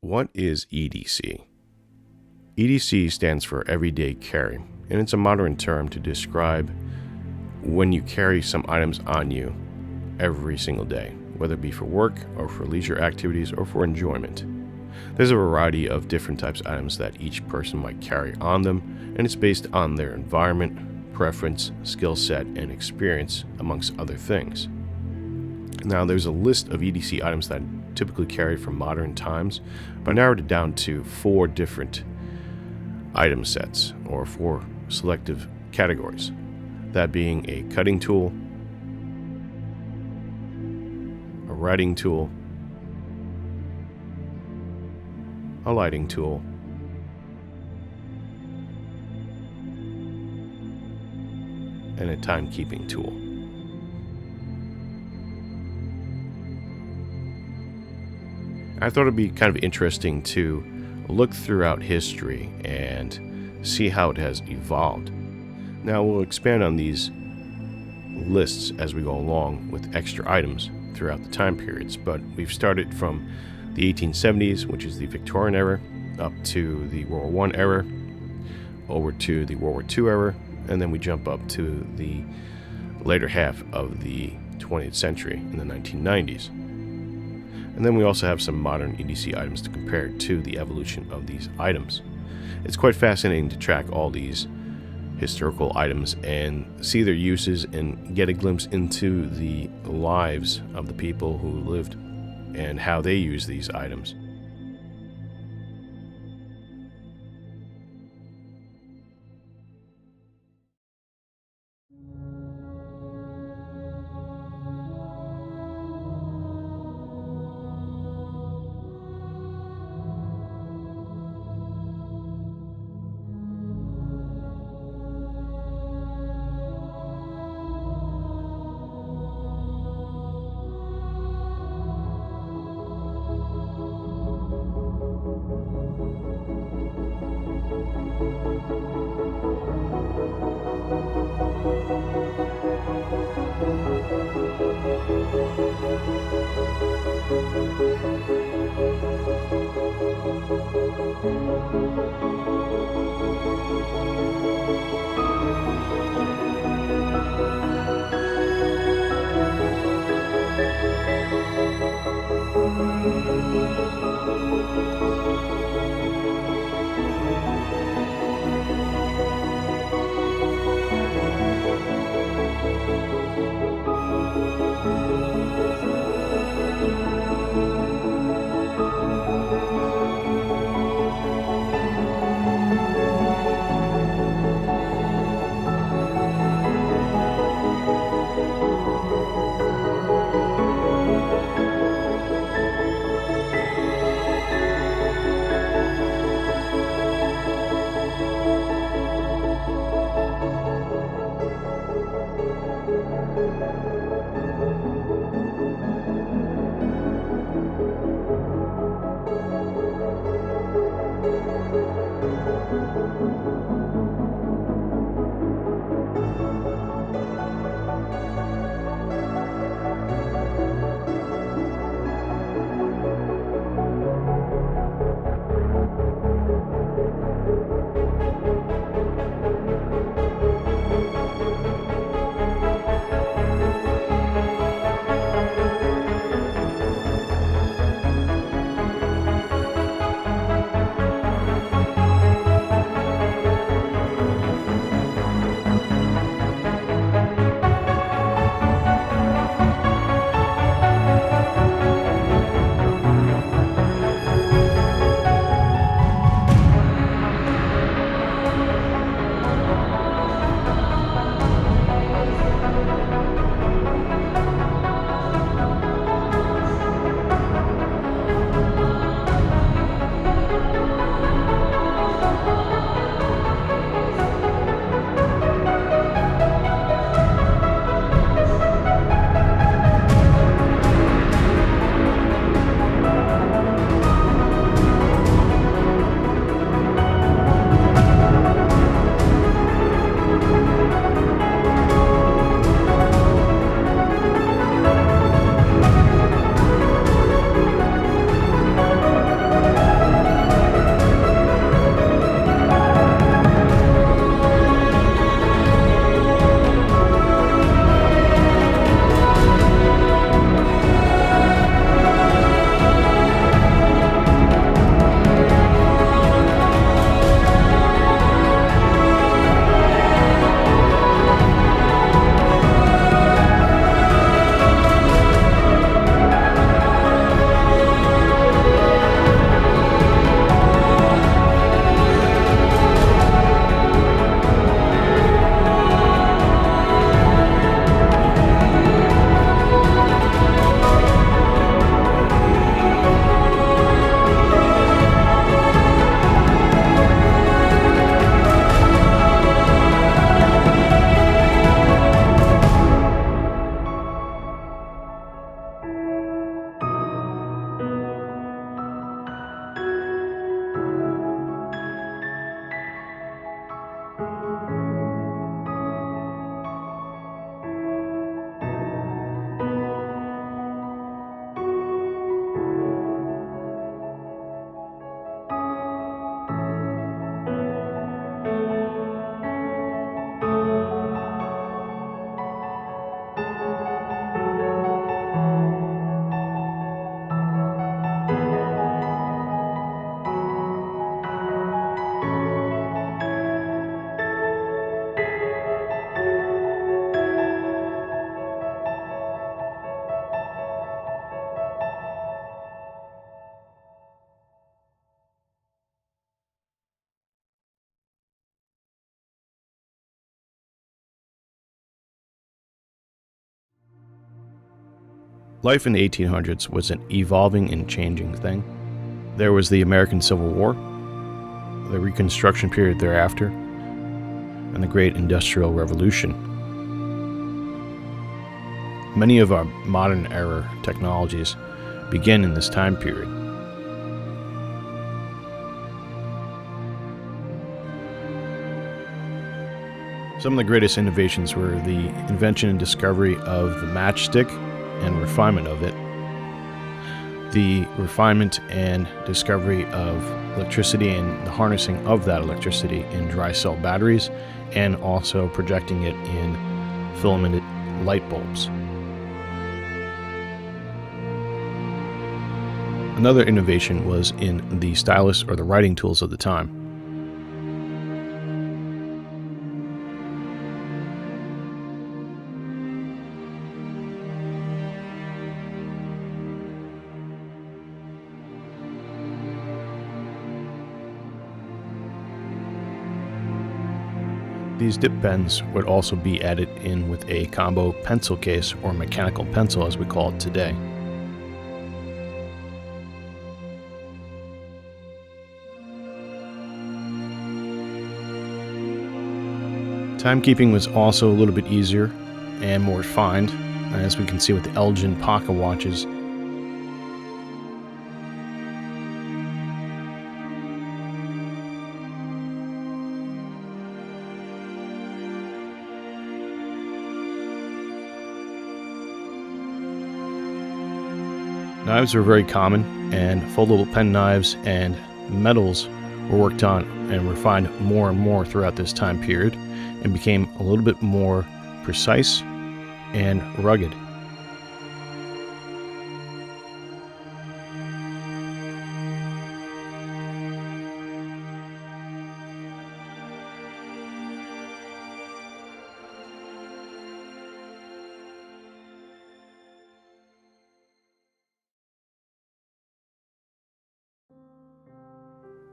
What is EDC? EDC stands for Everyday Carry, and it's a modern term to describe when you carry some items on you every single day, whether it be for work or for leisure activities or for enjoyment. There's a variety of different types of items that each person might carry on them, and it's based on their environment, preference, skill set, and experience, amongst other things. Now, there's a list of EDC items that are typically carried from modern times, but I narrowed it down to 4 different item sets, or 4 selective categories. That being a cutting tool, a writing tool, a lighting tool, and a timekeeping tool. I thought it'd be kind of interesting to look throughout history and see how it has evolved. Now, we'll expand on these lists as we go along with extra items throughout the time periods, but we've started from the 1870s, which is the Victorian Era, up to the World War I era, over to the World War II era, and then we jump up to the later half of the 20th century in the 1990s. And then we also have some modern EDC items to compare to the evolution of these items. It's quite fascinating to track all these historical items and see their uses and get a glimpse into the lives of the people who lived and how they use these items. Life in the 1800s was an evolving and changing thing. There was the American Civil War, the Reconstruction period thereafter, and the Great Industrial Revolution. Many of our modern era technologies begin in this time period. Some of the greatest innovations were the invention and discovery of the matchstick and refinement of it, the refinement and discovery of electricity and the harnessing of that electricity in dry cell batteries, and also projecting it in filamented light bulbs. Another innovation was in the stylus or the writing tools of the time. These dip pens would also be added in with a combo pencil case, or mechanical pencil as we call it today. Timekeeping was also a little bit easier and more refined, as we can see with the Elgin pocket watches. Knives were very common, and foldable pen knives and metals were worked on and refined more and more throughout this time period, and became a little bit more precise and rugged.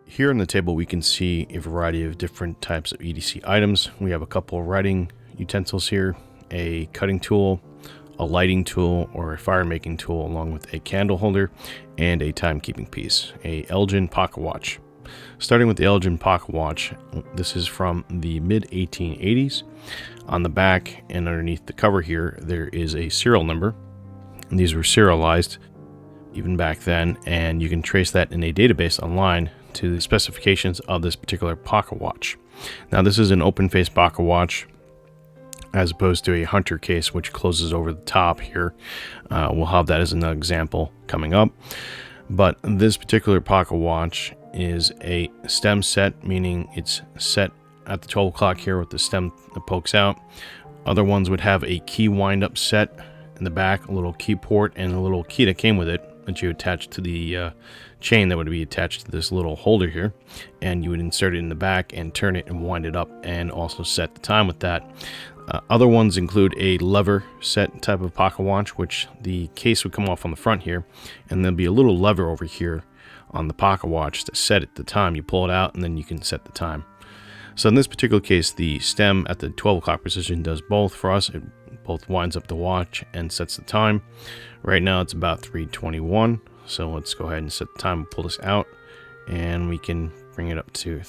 Here on the table we can see a variety of different types of EDC items. We have a couple of writing utensils here, a cutting tool, a lighting tool or a fire making tool, along with a candle holder and a timekeeping piece, a Elgin pocket watch. Starting with the Elgin pocket watch, this is from the mid 1880s. On the back and underneath the cover here there is a serial number, and these were serialized even back then, and you can trace that in a database online to the specifications of this particular pocket watch. Now this is an open face pocket watch as opposed to a hunter case which closes over the top here. We'll have that as an example coming up, but this particular pocket watch is a stem set, meaning it's set at the 12 o'clock here with the stem that pokes out. Other ones would have a key wind up set in the back, a little key port and a little key that came with it that you attach to the chain that would be attached to this little holder here, and you would insert it in the back and turn it and wind it up, and also set the time with that. Other ones include a lever set type of pocket watch, which the case would come off on the front here, and there'll be a little lever over here on the pocket watch to set it the time. You pull it out and then you can set the time. So in this particular case, the stem at the 12 o'clock position does both for us. It both winds up the watch and sets the time. Right now it's about 3:21, so let's go ahead and set the time. Pull this out and we can bring it up to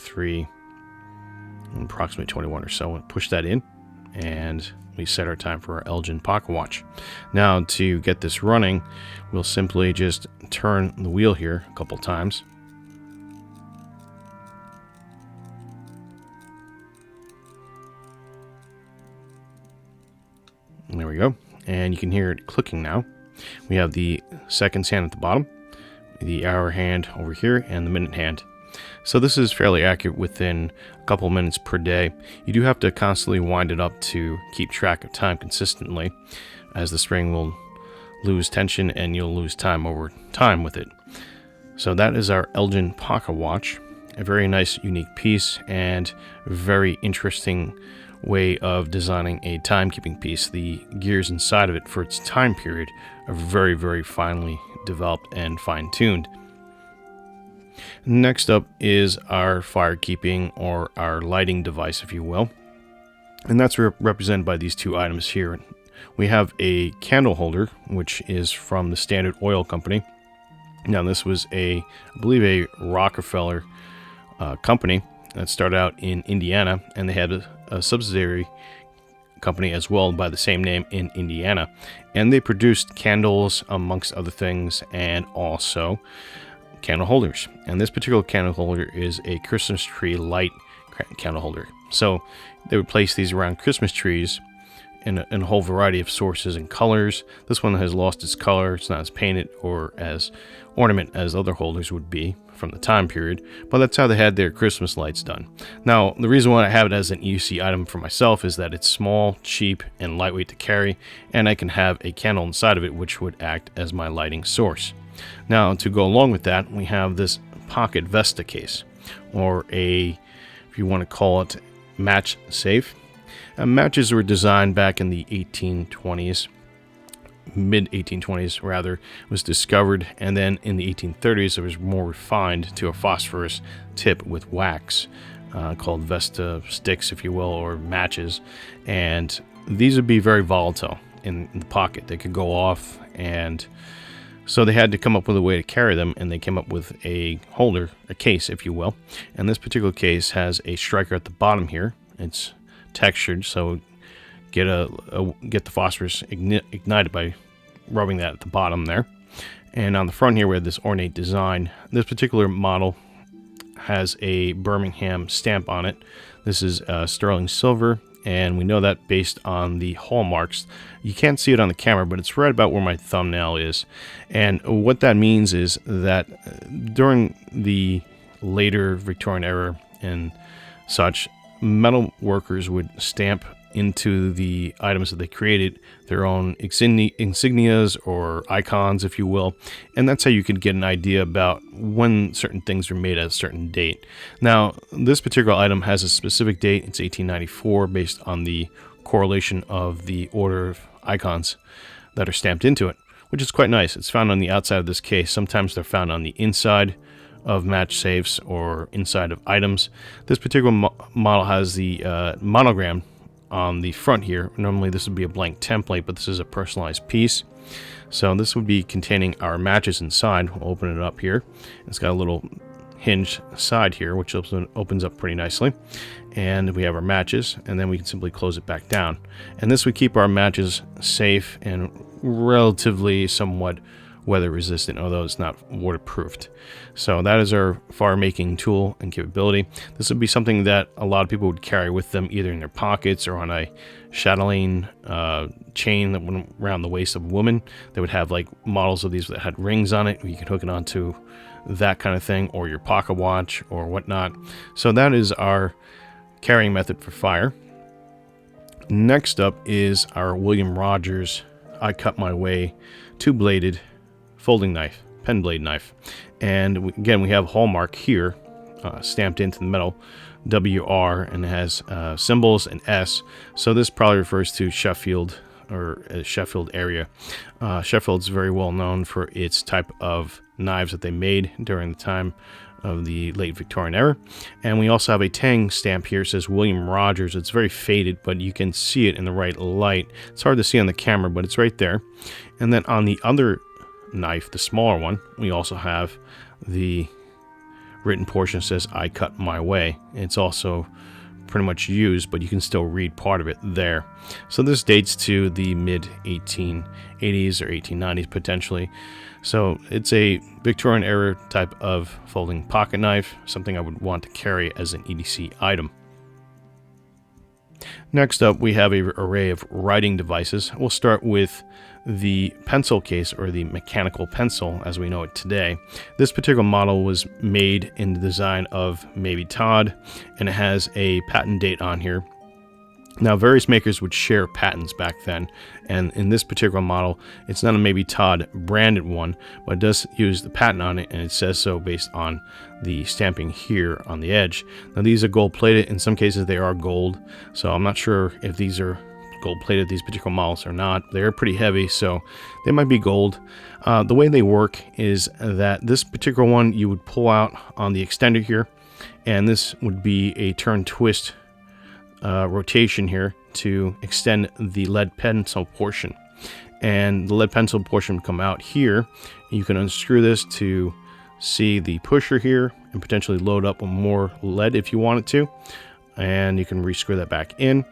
approximately 21 or so, and push that in, and we set our time for our Elgin pocket watch. Now to get this running, we'll simply just turn the wheel here a couple times. And there we go, and you can hear it clicking now. We have the seconds hand at the bottom, the hour hand over here, and the minute hand. So this is fairly accurate within a couple minutes per day. You do have to constantly wind it up to keep track of time consistently, as the spring will lose tension and you'll lose time over time with it. So that is our Elgin pocket watch. A very nice, unique piece, and very interesting way of designing a timekeeping piece. The gears inside of it for its time period are very, very finely developed and fine-tuned. Next up is our fire keeping, or our lighting device, if you will, and that's represented by these two items here. we have a candle holder, which is from the Standard Oil Company. Now, this was I believe a Rockefeller company that started out in Indiana, and they had a subsidiary company as well by the same name in Indiana, and they produced candles amongst other things, and also candle holders. And this particular candle holder is a Christmas tree light candle holder. So they would place these around Christmas trees in a whole variety of sources and colors. This one has lost its color. It's not as painted or as ornament as other holders would be from the time period, but that's how they had their Christmas lights done. Now, the reason why I have it as an EDC item for myself is that it's small, cheap, and lightweight to carry, and I can have a candle inside of it which would act as my lighting source. Now, to go along with that, we have this pocket Vesta case, or if you want to call it, match safe. Matches were designed back in the 1820s, mid-1820s rather, was discovered, and then in the 1830s it was more refined to a phosphorus tip with wax, called Vesta sticks, if you will, or matches. And these would be very volatile in the pocket. They could go off, and so they had to come up with a way to carry them, and they came up with a holder, a case, if you will. And this particular case has a striker at the bottom here. It's textured, so get the phosphorus ignited by rubbing that at the bottom there. And on the front here we have this ornate design. This particular model has a Birmingham stamp on it. This is sterling silver, and we know that based on the hallmarks. You can't see it on the camera, but it's right about where my thumbnail is. And what that means is that during the later Victorian era and such, metal workers would stamp into the items that they created their own insignias or icons, if you will, and that's how you could get an idea about when certain things were made at a certain date. Now, this particular item has a specific date. It's 1894, based on the correlation of the order of icons that are stamped into it, which is quite nice. It's found on the outside of this case. Sometimes they're found on the inside of match safes or inside of items. This particular model has the monogram on the front here. Normally this would be a blank template, but this is a personalized piece. So this would be containing our matches inside. We'll open it up here. It's got a little hinged side here, which opens up pretty nicely. And we have our matches, and then we can simply close it back down. And this would keep our matches safe and relatively somewhat weather resistant, although it's not waterproofed. So that is our fire making tool and capability. This would be something that a lot of people would carry with them, either in their pockets or on a chatelaine chain that went around the waist of a woman. They would have like models of these that had rings on it. You could hook it onto that kind of thing, or your pocket watch or whatnot. So that is our carrying method for fire. Next up is our William Rogers I Cut My Way two-bladed folding knife, pen blade knife. And again, we have hallmark here stamped into the metal, WR, and it has symbols and S. So this probably refers to Sheffield, or Sheffield area. Sheffield's very well known for its type of knives that they made during the time of the late Victorian era. And we also have a tang stamp here. It says William Rogers. It's very faded, but you can see it in the right light. It's hard to see on the camera, but it's right there. And then on the other knife, the smaller one, we also have the written portion that says I Cut My Way. It's also pretty much used, but you can still read part of it there. So this dates to the mid 1880s or 1890s potentially. So it's a Victorian era type of folding pocket knife, something I would want to carry as an EDC item. Next up, we have an array of writing devices. We'll start with the pencil case, or the mechanical pencil as we know it today. This particular model was made in the design of Maybe Todd, and it has a patent date on here. Now, various makers would share patents back then, and in this particular model, it's not a Maybe Todd branded one, but it does use the patent on it, and it says so based on the stamping here on the edge. Now, these are gold plated. In some cases, they are gold, so I'm not sure if these are gold plated, these particular models, or not. They're pretty heavy, so they might be gold. The way they work is that this particular one you would pull out on the extender here, and this would be a turn twist rotation here to extend the lead pencil portion. And the lead pencil portion will come out here. You can unscrew this to see the pusher here and potentially load up more lead if you wanted to. And you can rescrew that back in,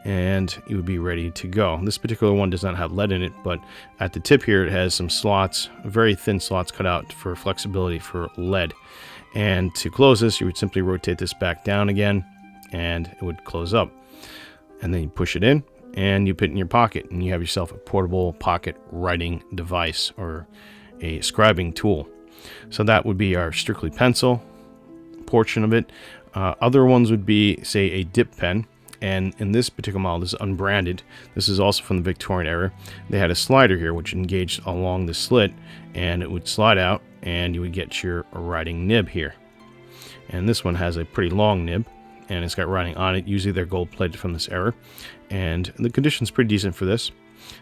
and you would be ready to go. This particular one does not have lead in it, but at the tip here it has some slots, very thin slots cut out for flexibility for lead. And to close this, you would simply rotate this back down again, and it would close up. And then you push it in, and you put it in your pocket, and you have yourself a portable pocket writing device or a scribing tool. So that would be our strictly pencil portion of it. Other ones would be, say, a dip pen. And in this particular model, this is unbranded. This is also from the Victorian era. They had a slider here which engaged along the slit, and it would slide out, and you would get your writing nib here. And this one has a pretty long nib, and it's got writing on it. Usually they're gold plated from this era, and the condition's pretty decent for this.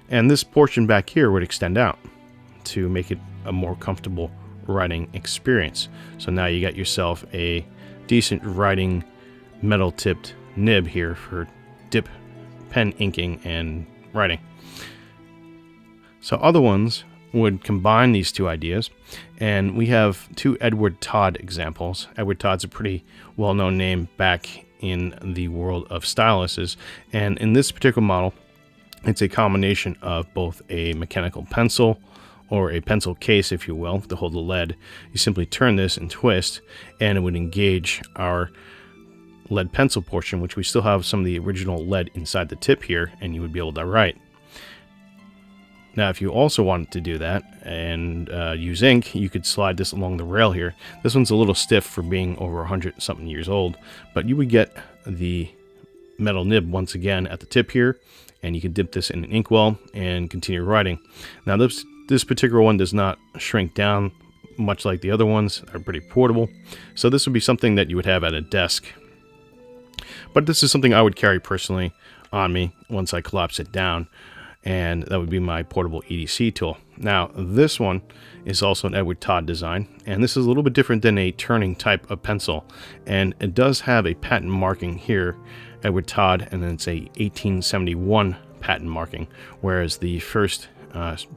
And this portion back here would extend out to make it a more comfortable writing experience. So now you got yourself a decent writing metal tipped nib here for dip pen inking and writing. So other ones would combine these two ideas, and we have two Edward Todd examples. Edward Todd's a pretty well-known name back in the world of styluses, and in this particular model it's a combination of both a mechanical pencil, or a pencil case if you will, to hold the lead. You simply turn this and twist, and it would engage our lead pencil portion, which we still have some of the original lead inside the tip here, and you would be able to write. Now if you also wanted to do that and use ink, you could slide this along the rail here. This one's a little stiff for being over 100 something years old, but you would get the metal nib once again at the tip here, and you can dip this in an inkwell and continue writing. Now this particular one does not shrink down much like the other ones. They're pretty portable, so this would be something that you would have at a desk. But this is something I would carry personally on me once I collapse it down, and that would be my portable EDC tool. Now this one is also an Edward Todd design, and this is a little bit different than a turning type of pencil, and it does have a patent marking here, Edward Todd, and then it's a 1871 patent marking, whereas the first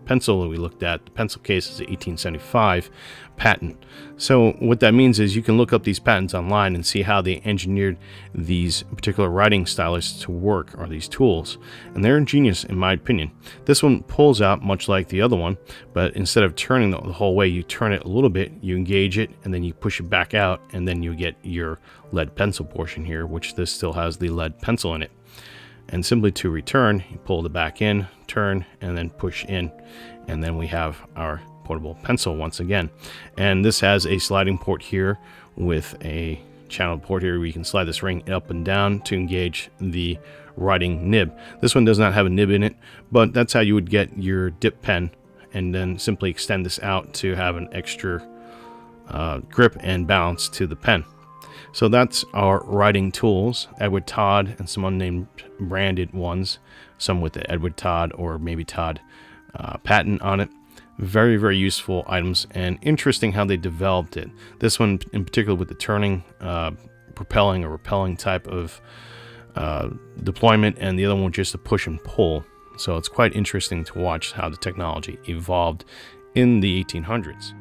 pencil that we looked at, the pencil case, is an 1875 patent. So what that means is you can look up these patents online and see how they engineered these particular writing stylus to work, or these tools, and they're ingenious in my opinion. This one pulls out much like the other one, but instead of turning the whole way, you turn it a little bit, you engage it, and then you push it back out, and then you get your lead pencil portion here, which this still has the lead pencil in it. And simply to return, you pull it back in, turn, and then push in, and then we have our portable pencil once again. And this has a sliding port here with a channel port here where you can slide this ring up and down to engage the writing nib. This one does not have a nib in it, but that's how you would get your dip pen, and then simply extend this out to have an extra grip and balance to the pen. So that's our writing tools, Edward Todd and some unnamed branded ones, some with the Edward Todd or maybe Todd patent on it. Very, very useful items, and interesting how they developed it. This one in particular with the turning, propelling or repelling type of deployment, and the other one just a push and pull. So it's quite interesting to watch how the technology evolved in the 1800s.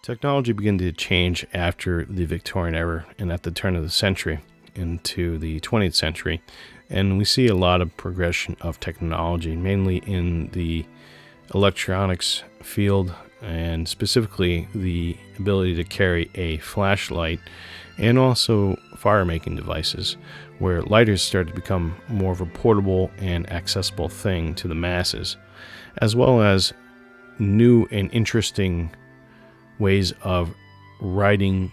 Technology began to change after the Victorian era and at the turn of the century into the 20th century, and we see a lot of progression of technology, mainly in the electronics field, and specifically the ability to carry a flashlight, and also fire-making devices, where lighters started to become more of a portable and accessible thing to the masses, as well as new and interesting ways of writing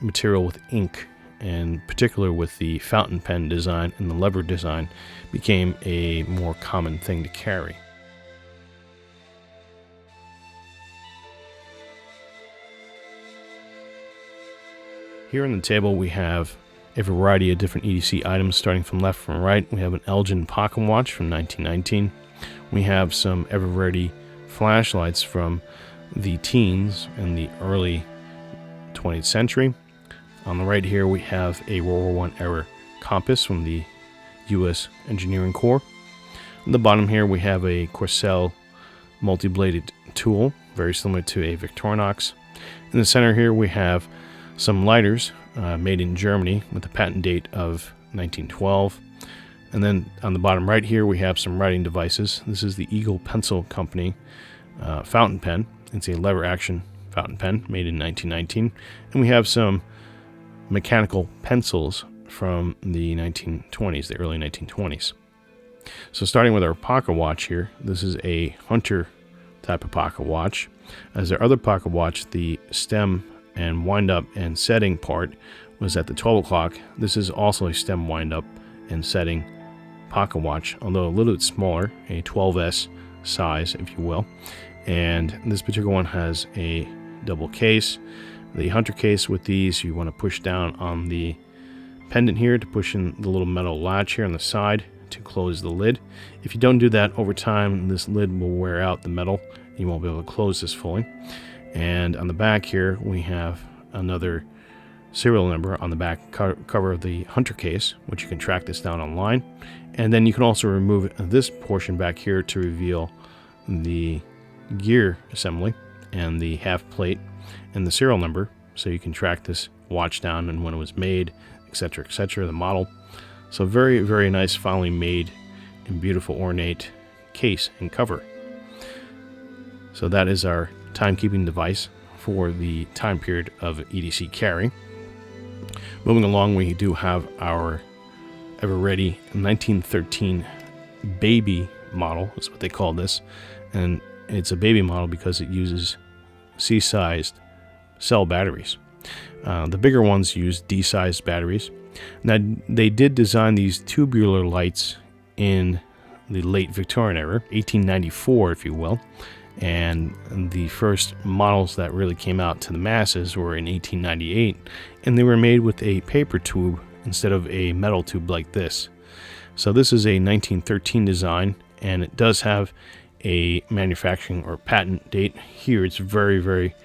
material with ink, and particular with the fountain pen design and the lever design became a more common thing to carry. Here on the table we have a variety of different EDC items starting from left from right. We have an Elgin pocket watch from 1919. We have some ever-ready flashlights from the teens in the early 20th century. On the right here we have a World War I era compass from the U.S. Engineering Corps. On the bottom here we have a Corcel multi-bladed tool, very similar to a Victorinox. In the center here we have some lighters made in Germany with a patent date of 1912. And then on the bottom right here we have some writing devices. This is the Eagle Pencil Company fountain pen. It's a lever action fountain pen made in 1919. And we have some mechanical pencils from the 1920s, the early 1920s. So starting with our pocket watch here, this is a hunter type of pocket watch. As our other pocket watch, the stem and wind up and setting part was at the 12 o'clock. This is also a stem wind up and setting pocket watch, although a little bit smaller, a 12S size, if you will. And this particular one has a double case. The hunter case with these, you want to push down on the pendant here to push in the little metal latch here on the side to close the lid. If you don't do that over time, this lid will wear out the metal. You won't be able to close this fully. And on the back here, we have another serial number on the back cover of the hunter case, which you can track this down online. And then you can also remove this portion back here to reveal the gear assembly and the half plate and the serial number, so you can track this watch down and when it was made, etc., etc., the model. So very, very nice, finely made and beautiful ornate case and cover. So that is our timekeeping device for the time period of EDC carry. Moving along, we do have our ever-ready 1913 baby model, is what they call this. And it's a baby model because it uses C-sized cell batteries. The bigger ones use D-sized batteries. Now, they did design these tubular lights in the late Victorian era, 1894, if you will. And the first models that really came out to the masses were in 1898, and they were made with a paper tube instead of a metal tube like this. So this is a 1913 design, and it does have a manufacturing or patent date here. It's very, very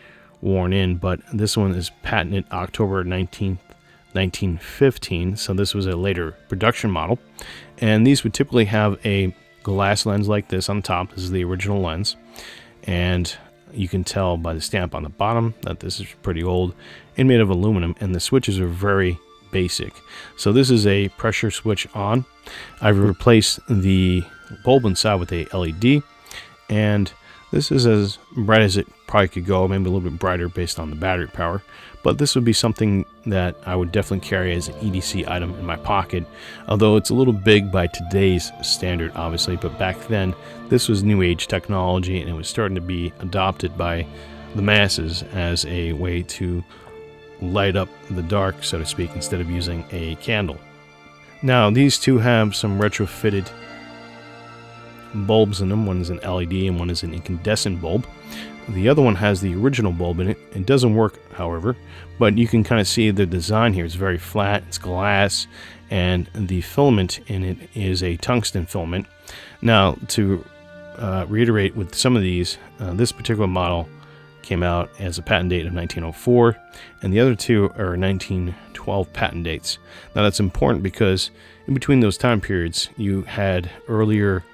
worn in, but this one is patented October 19th, 1915, so this was a later production model. And these would typically have a glass lens like this on top. This is the original lens, and you can tell by the stamp on the bottom that this is pretty old and made of aluminum, and the switches are very basic. So this is a pressure switch on. I've replaced the bulb inside with a LED, and this is as bright as it probably could go, maybe a little bit brighter based on the battery power. But this would be something that I would definitely carry as an EDC item in my pocket, although it's a little big by today's standard, obviously. But back then, this was new age technology, and it was starting to be adopted by the masses as a way to light up the dark, so to speak, instead of using a candle. Now, these two have some retrofitted bulbs in them. One is an LED and one is an incandescent bulb. The other one has the original bulb in it. It doesn't work, however, but you can kind of see the design here. It's very flat, it's glass, and the filament in it is a tungsten filament. Now, to reiterate with some of these, this particular model came out as a patent date of 1904, and the other two are 1912 patent dates. Now, that's important because in between those time periods, you had earlier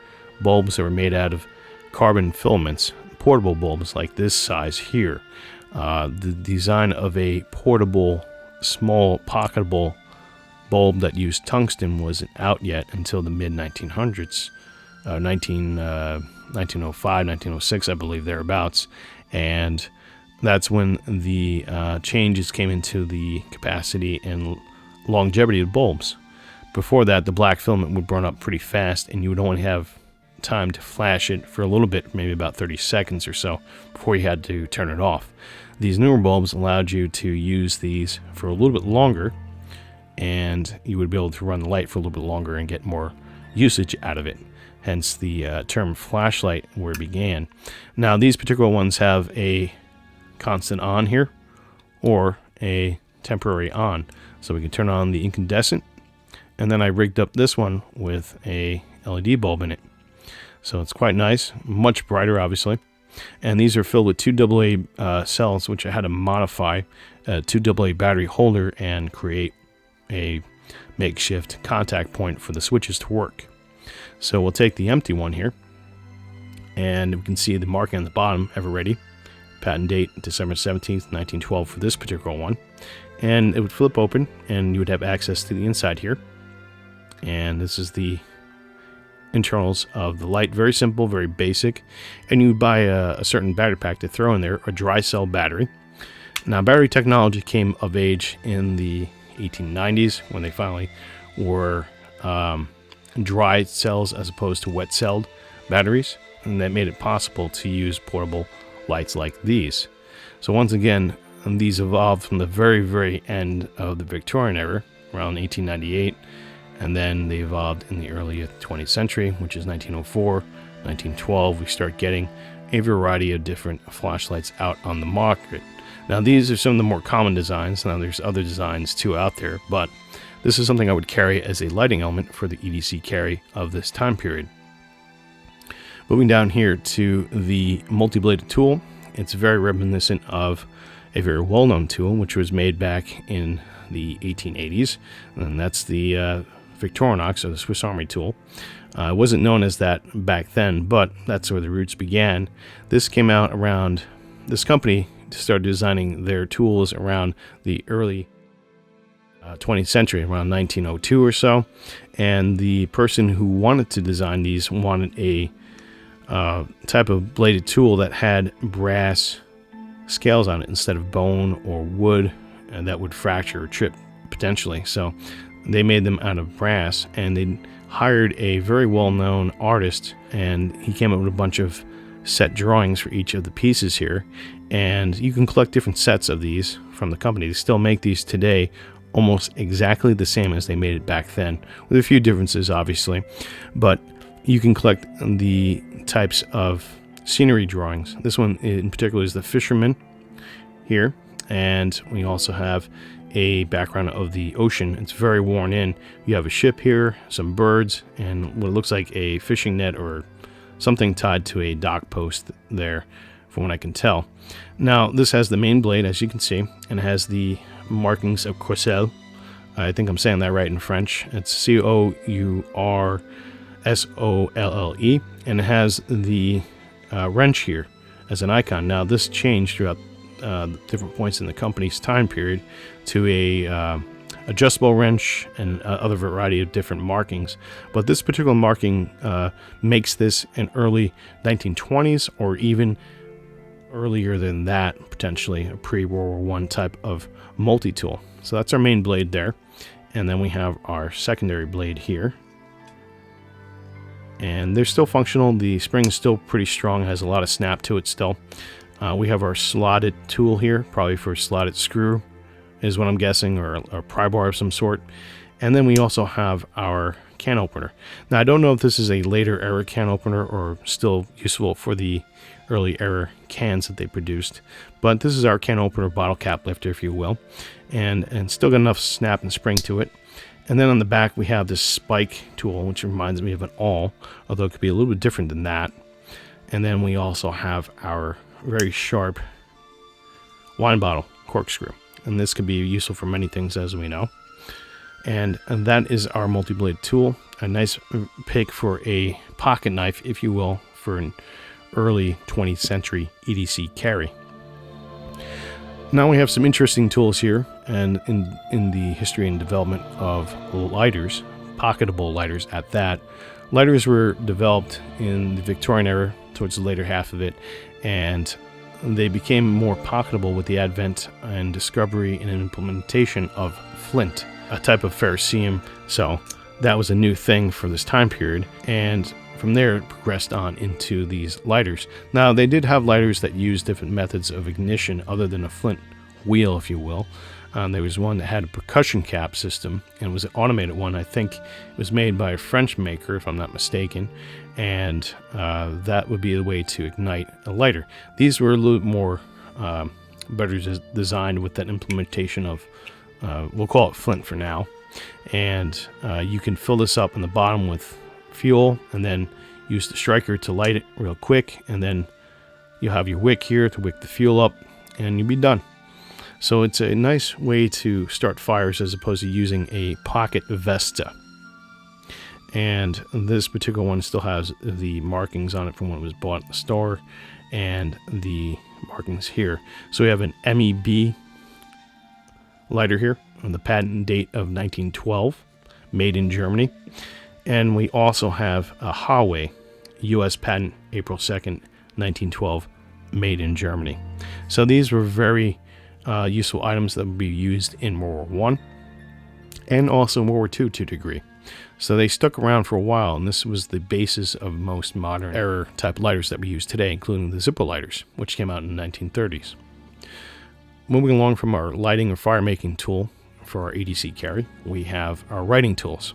bulbs that were made out of carbon filaments, portable bulbs like this size here. The design of a portable, small, pocketable bulb that used tungsten wasn't out yet until the mid-1900s, 1905, 1906, I believe, thereabouts. And that's when the changes came into the capacity and longevity of bulbs. Before that, the black filament would burn up pretty fast, and you would only have time to flash it for a little bit, maybe about 30 seconds or so, before you had to turn it off. These newer bulbs allowed you to use these for a little bit longer, and you would be able to run the light for a little bit longer and get more usage out of it. Hence the term flashlight where it began. Now, these particular ones have a constant on here or a temporary on. so we can turn on the incandescent. And then I rigged up this one with a LED bulb in it. So it's quite nice, much brighter obviously. And these are filled with two AA cells, which I had to modify a 2 AA battery holder and create a makeshift contact point for the switches to work. So we'll take the empty one here, and we can see the marking on the bottom, ever ready. Patent date December 17th, 1912 for this particular one. And it would flip open, and you would have access to the inside here. And this is the internals of the light. Very simple, very basic. And you would buy a certain battery pack to throw in there, a dry cell battery. Now, battery technology came of age in the 1890s when they finally were dry cells as opposed to wet celled batteries, and that made it possible to use portable lights like these. So once again, these evolved from the very end of the Victorian era, around 1898, and then they evolved in the early 20th century, which is 1904, 1912. We start getting a variety of different flashlights out on the market. Now, these are some of the more common designs. Now, there's other designs too out there, but this is something I would carry as a lighting element for the EDC carry of this time period. Moving down here to the multi-bladed tool, it's very reminiscent of a very well-known tool, which was made back in the 1880s, and that's the Victorinox, or the Swiss Army tool. It wasn't known as that back then, but that's where the roots began. This came out around, this company started designing their tools around the early 20th century, around 1902 or so, and the person who wanted to design these wanted a type of bladed tool that had brass scales on it instead of bone or wood, and that would fracture or chip potentially. So they made them out of brass, and they hired a very well-known artist, and he came up with a bunch of set drawings for each of the pieces here. And you can collect different sets of these from the company. They still make these today almost exactly the same as they made it back then, with a few differences obviously, but you can collect the types of scenery drawings. This one in particular is the fisherman here, and we also have a background of the ocean. It's very worn in. You have a ship here, some birds, and what looks like a fishing net or something tied to a dock post there, from what I can tell. Now, this has the main blade, as you can see, and it has the markings of Courcelles. I think I'm saying that right in French. It's Coursolle, and it has the wrench here as an icon. Now, this changed throughout different points in the company's time period to a adjustable wrench and other variety of different markings, but this particular marking makes this an early 1920s or even earlier than that, potentially a pre-World War I type of multi-tool. So that's our main blade there, and then we have our secondary blade here, and they're still functional. The spring is still pretty strong, has a lot of snap to it still. We have our slotted tool here, probably for a slotted screw is what I'm guessing, or a pry bar of some sort. And then we also have our can opener. Now, I don't know if this is a later era can opener or still useful for the early era cans that they produced, but this is our can opener, bottle cap lifter, if you will, and still got enough snap and spring to it. And then on the back we have this spike tool, which reminds me of an awl, although it could be a little bit different than that. And then we also have our very sharp wine bottle corkscrew, and this could be useful for many things, as we know. And that is our multi-blade tool, a nice pick for a pocket knife, if you will, for an early 20th century EDC carry. Now we have some interesting tools here, and in the history and development of lighters, pocketable lighters at that. Lighters were developed in the Victorian era, towards the later half of it, and they became more pocketable with the advent and discovery and implementation of flint, a type of ferrocerium. So that was a new thing for this time period, and from there it progressed on into these lighters. Now, they did have lighters that used different methods of ignition other than a flint wheel, if you will. There was one that had a percussion cap system, and it was an automated one. I think it was made by a French maker, if I'm not mistaken, and that would be the way to ignite a lighter. These were a little more better designed with that implementation of we'll call it flint for now. And you can fill this up in the bottom with fuel and then use the striker to light it real quick, and then you'll have your wick here to wick the fuel up, and you'll be done. So it's a nice way to start fires as opposed to using a pocket Vesta. And this particular one still has the markings on it from when it was bought in the store, and the markings here. So we have an MEB lighter here on the patent date of 1912, made in Germany. And we also have a Huawei US patent April 2nd, 1912, made in Germany. So these were very useful items that would be used in World War I and also World War II to a degree. So they stuck around for a while, and this was the basis of most modern era type lighters that we use today, including the Zippo lighters, which came out in the 1930s. Moving along from our lighting or fire making tool for our EDC carry, we have our writing tools.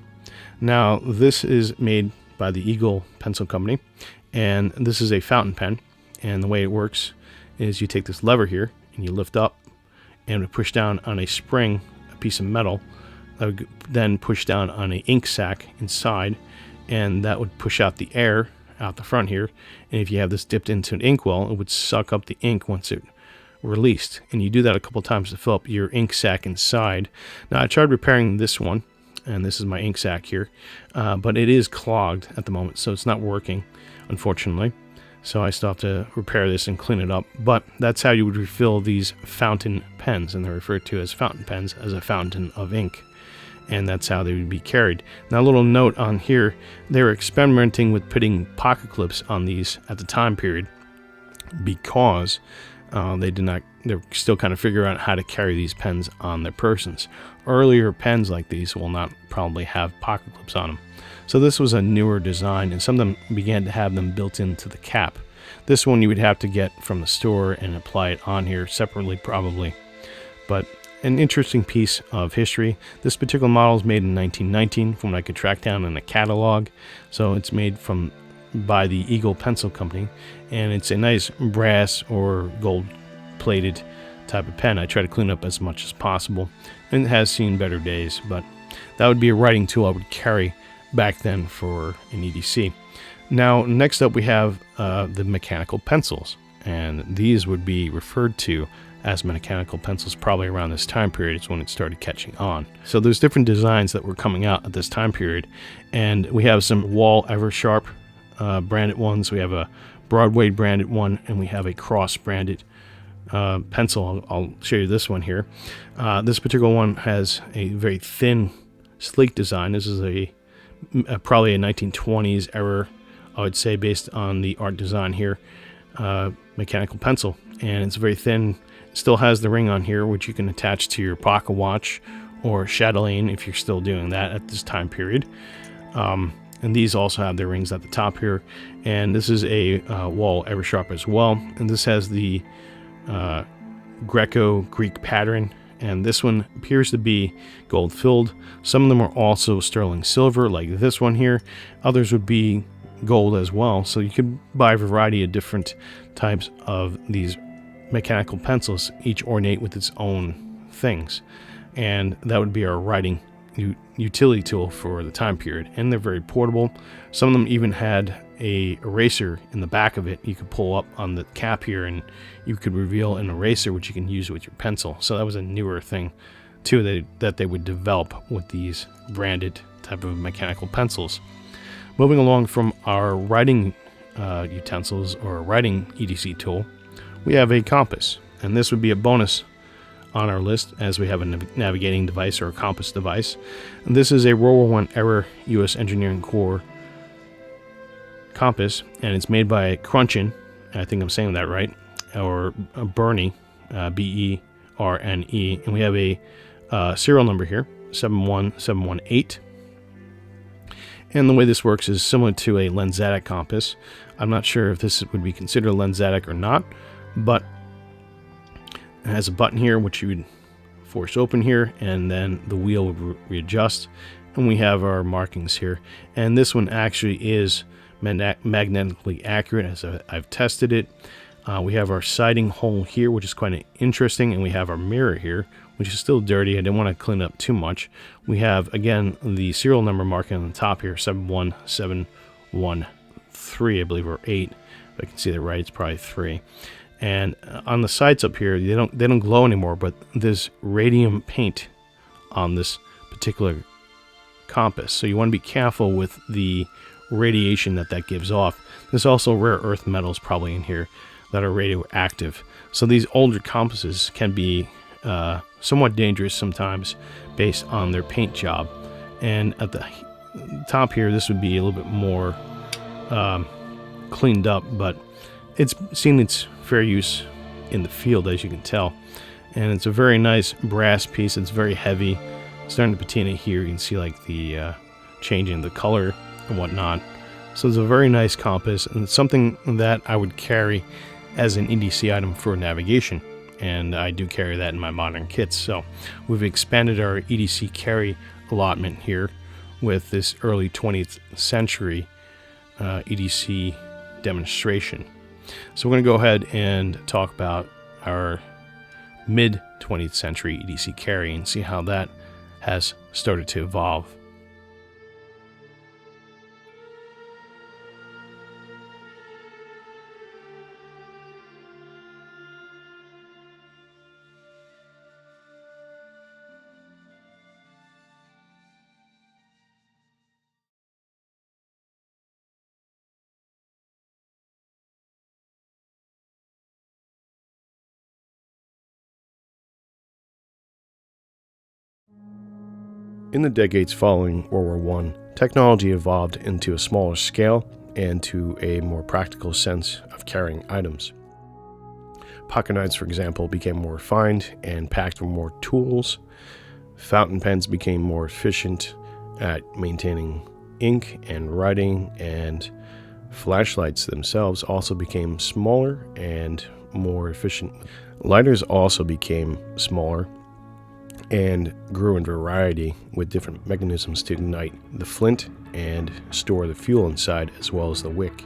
Now, this is made by the Eagle Pencil Company, and this is a fountain pen. And the way it works is you take this lever here and you lift up and it push down on a spring, a piece of metal, that would then push down on an ink sac inside, and that would push out the air out the front here. And if you have this dipped into an inkwell, it would suck up the ink once it released. And you do that a couple times to fill up your ink sac inside. Now, I tried repairing this one, and this is my ink sac here, but it is clogged at the moment, so it's not working, unfortunately. So I still have to repair this and clean it up. But that's how you would refill these fountain pens, and they're referred to as fountain pens, as a fountain of ink. And that's how they would be carried. Now, a little note on here, they were experimenting with putting pocket clips on these at the time period because they're still kind of figuring out how to carry these pens on their persons. Earlier pens like these will not probably have pocket clips on them. So this was a newer design, and some of them began to have them built into the cap. This one you would have to get from the store and apply it on here separately probably. But an interesting piece of history. This particular model is made in 1919 from what I could track down in a catalog. So it's made by the Eagle Pencil Company, and it's a nice brass or gold plated type of pen. I try to clean up as much as possible, and it has seen better days, but that would be a writing tool I would carry back then for an EDC. Now, next up we have the mechanical pencils, and these would be referred to as mechanical pencils probably around this time period is when it started catching on. So there's different designs that were coming out at this time period, and we have some Wall Eversharp branded ones, we have a Broadway branded one, and we have a Cross branded pencil. I'll show you this one here. This particular one has a very thin, sleek design. This is probably a 1920s era, I would say, based on the art design here, mechanical pencil, and it's very thin. It still has the ring on here, which you can attach to your pocket watch or chatelaine if you're still doing that at this time period. And these also have their rings at the top here, and this is a Wall Eversharp as well, and this has the Greco-Greek pattern, and this one appears to be gold filled. Some of them are also sterling silver, like this one here. Others would be gold as well, so you could buy a variety of different types of these mechanical pencils, each ornate with its own things, and that would be our writing utility tool for the time period. And they're very portable. Some of them even had a eraser in the back of it. You could pull up on the cap here and you could reveal an eraser which you can use with your pencil. So that was a newer thing too that they would develop with these branded type of mechanical pencils. Moving along from our writing utensils or writing EDC tool, we have a compass, and this would be a bonus on our list as we have a navigating device or a compass device. And this is a World War I era U.S. Engineering Corps compass, and it's made by Crunchin, I think I'm saying that right, or Bernie, B-E-R-N-E, and we have a serial number here, 71718. And the way this works is similar to a lensatic compass. I'm not sure if this would be considered lensatic or not, but it has a button here which you would force open here, and then the wheel would readjust, and we have our markings here. And this one actually is magnetically accurate as I've tested it. We have our sighting hole here, which is quite interesting, and we have our mirror here, which is still dirty. I didn't want to clean it up too much. We have, again, the serial number marking on the top here, 71713, I believe, or 8. If I can see that right, it's probably 3. And on the sides up here, they don't glow anymore, but there's radium paint on this particular compass. So you want to be careful with the radiation that gives off. There's also rare earth metals probably in here that are radioactive. So these older compasses can be somewhat dangerous sometimes based on their paint job. And at the top here, this would be a little bit more cleaned up, but it's seen its fair use in the field, as you can tell. And it's a very nice brass piece. It's very heavy. Starting to patina here, you can see like the changing the color and whatnot. So it's a very nice compass, and it's something that I would carry as an EDC item for navigation, and I do carry that in my modern kits. So we've expanded our EDC carry allotment here with this early 20th century EDC demonstration. So we're going to go ahead and talk about our mid 20th century EDC carry and see how that has started to evolve. In the decades following World War I, technology evolved into a smaller scale and to a more practical sense of carrying items. Pocket knives, for example, became more refined and packed with more tools. Fountain pens became more efficient at maintaining ink and writing, and flashlights themselves also became smaller and more efficient. Lighters also became smaller and grew in variety with different mechanisms to ignite the flint and store the fuel inside, as well as the wick.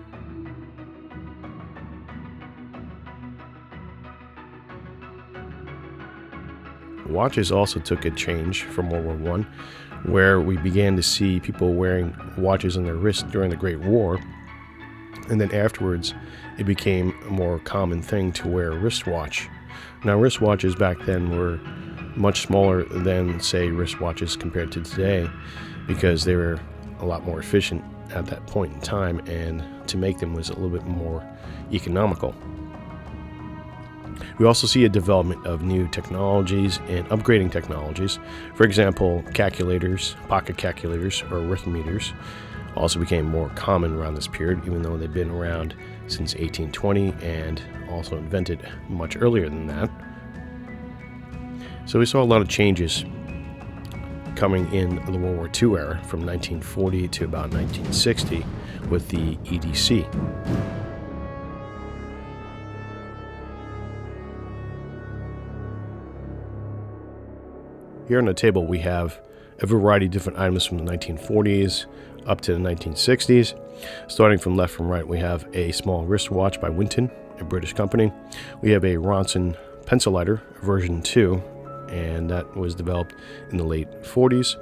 Watches also took a change from World War I, where we began to see people wearing watches on their wrists during the Great War, and then afterwards it became a more common thing to wear a wristwatch. Now, wristwatches back then were much smaller than, say, wristwatches compared to today, because they were a lot more efficient at that point in time, and to make them was a little bit more economical. We also see a development of new technologies and upgrading technologies. For example, calculators, pocket calculators, or arithmeters also became more common around this period, even though they've been around since 1820 and also invented much earlier than that. So we saw a lot of changes coming in the World War II era from 1940 to about 1960 with the EDC. Here on the table we have a variety of different items from the 1940s up to the 1960s. Starting from left from right, we have a small wristwatch by Winton, a British company. We have a Ronson pencil lighter version 2, and that was developed in the late 40s.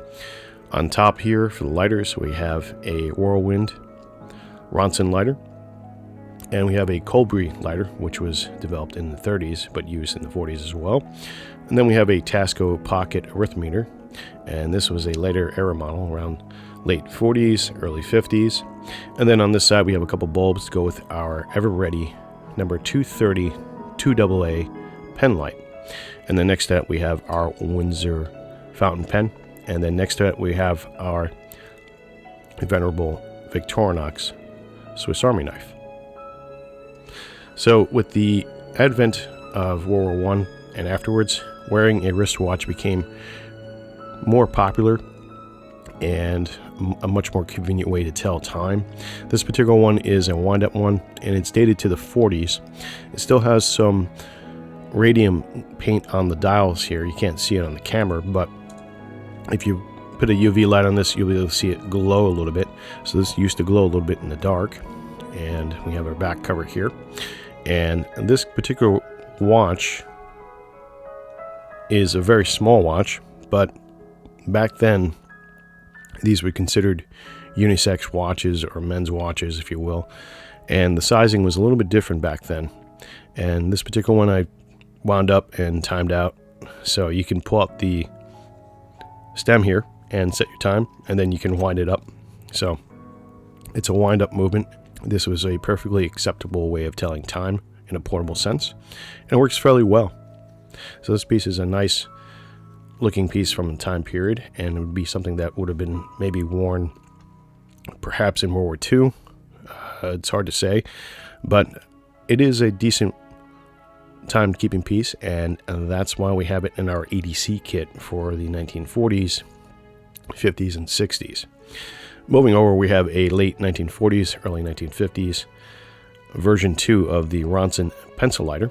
On top here for the lighters, we have a Whirlwind Ronson lighter, and we have a Colbury lighter, which was developed in the 30s but used in the 40s as well. And then we have a Tasco pocket arithmeter, and this was a later era model around late 40s, early 50s. And then on this side we have a couple bulbs to go with our ever ready number 230 2AA pen light. And then next to that we have our Windsor fountain pen, and then next to that we have our venerable Victorinox Swiss Army knife. So with the advent of World War I and afterwards, wearing a wristwatch became more popular and a much more convenient way to tell time. This particular one is a wind-up one, and it's dated to the 40s. It still has some radium paint on the dials here. You can't see it on the camera, but if you put a UV light on this, you'll be able to see it glow a little bit. So this used to glow a little bit in the dark, and we have our back cover here. And this particular watch is a very small watch, but back then these were considered unisex watches, or men's watches, if you will, and the sizing was a little bit different back then. And this particular one I wound up and timed out, so you can pull up the stem here and set your time, and then you can wind it up. So it's a wind up movement. This was a perfectly acceptable way of telling time in a portable sense, and it works fairly well. So this piece is a nice looking piece from the time period, and it would be something that would have been maybe worn perhaps in World War II. It's hard to say, but it is a decent time-keeping piece, and that's why we have it in our EDC kit for the 1940s, 50s, and 60s. Moving over, we have a late 1940s, early 1950s version 2 of the Ronson pencil lighter.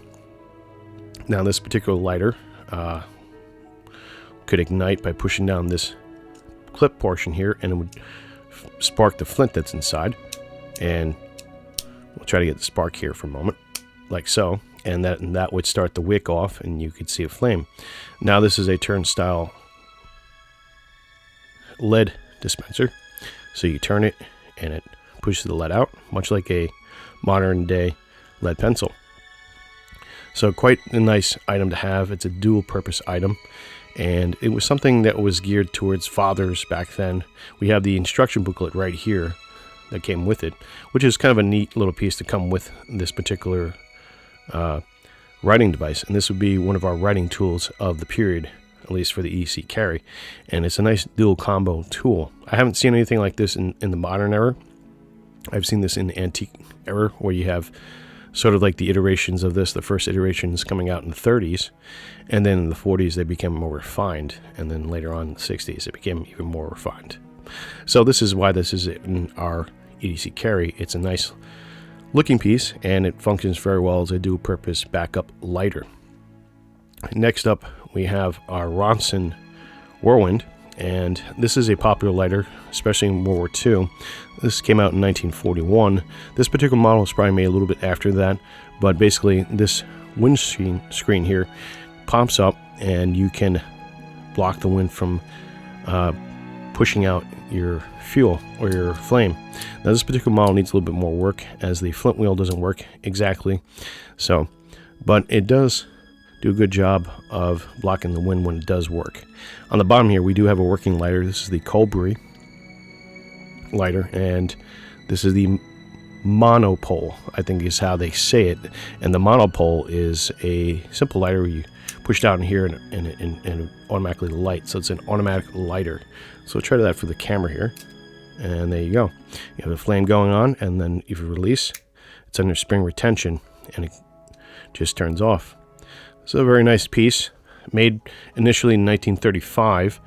Now, this particular lighter could ignite by pushing down this clip portion here, and it would spark the flint that's inside. And we'll try to get the spark here for a moment, like so, and that would start the wick off, and you could see a flame. Now, this is a turnstile lead dispenser, so you turn it and it pushes the lead out, much like a modern day lead pencil. So quite a nice item to have. It's a dual purpose item, and it was something that was geared towards fathers back then. We have the instruction booklet right here that came with it, which is kind of a neat little piece to come with this particular writing device. And this would be one of our writing tools of the period, at least for the EDC carry, and it's a nice dual combo tool. I haven't seen anything like this in the modern era. I've seen this in the antique era, where you have sort of like the iterations of this, the first iterations coming out in the 30s, and then in the 40s they became more refined, and then later on in the 60s it became even more refined. So this is why this is in our EDC carry. It's a nice looking piece, and it functions very well as a dual purpose backup lighter. Next up, we have our Ronson Whirlwind, and this is a popular lighter, especially in World War II. This came out in 1941. This particular model is probably made a little bit after that, but basically this windscreen screen here pops up, and you can block the wind from pushing out your fuel or your flame. Now, this particular model needs a little bit more work, as the flint wheel doesn't work exactly, so, but it does do a good job of blocking the wind when it does work. On the bottom here, we do have a working lighter. This is the Colbury lighter, and this is the monopole, I think is how they say it. And the monopole is a simple lighter where you push down here and it automatically lights. So it's an automatic lighter. So try that for the camera here, and there you go. You have the flame going on, and then if you release, it's under spring retention, and it just turns off. So a very nice piece, made initially in 1935,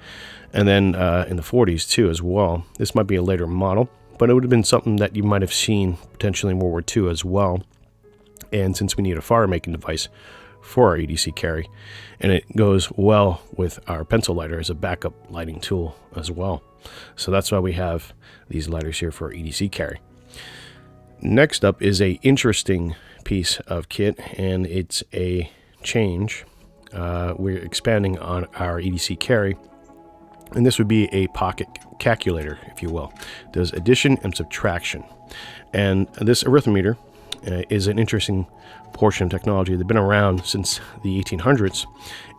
and then in the 40s too as well. This might be a later model, but it would have been something that you might have seen potentially in World War II as well. And since we need a fire-making device for our EDC carry, and it goes well with our pencil lighter as a backup lighting tool as well. So that's why we have these lighters here for our EDC carry. Next up is a interesting piece of kit, and it's a change. We're expanding on our EDC carry, and this would be a pocket calculator, if you will. It does addition and subtraction, and this arithmeter is an interesting portion of technology. They've been around since the 1800s,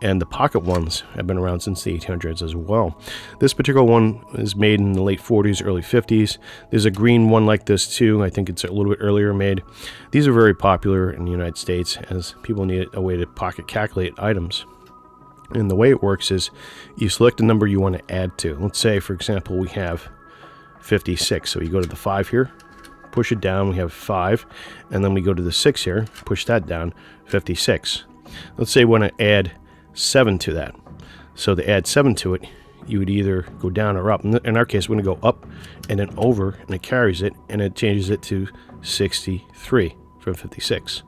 and the pocket ones have been around since the 1800s as well. This particular one is made in the late 40s, early 50s. There's a green one like this too. I think it's a little bit earlier made. These are very popular in the United States, as people need a way to pocket calculate items. And the way it works is you select a number you want to add to. Let's say, for example, we have 56. So you go to the 5 here, push it down, we have 5, and then we go to the 6 here, push that down, 56. Let's say we want to add 7 to that. So to add 7 to it, you would either go down or up. In our case, we're going to go up and then over, and it carries it, and it changes it to 63 from 56.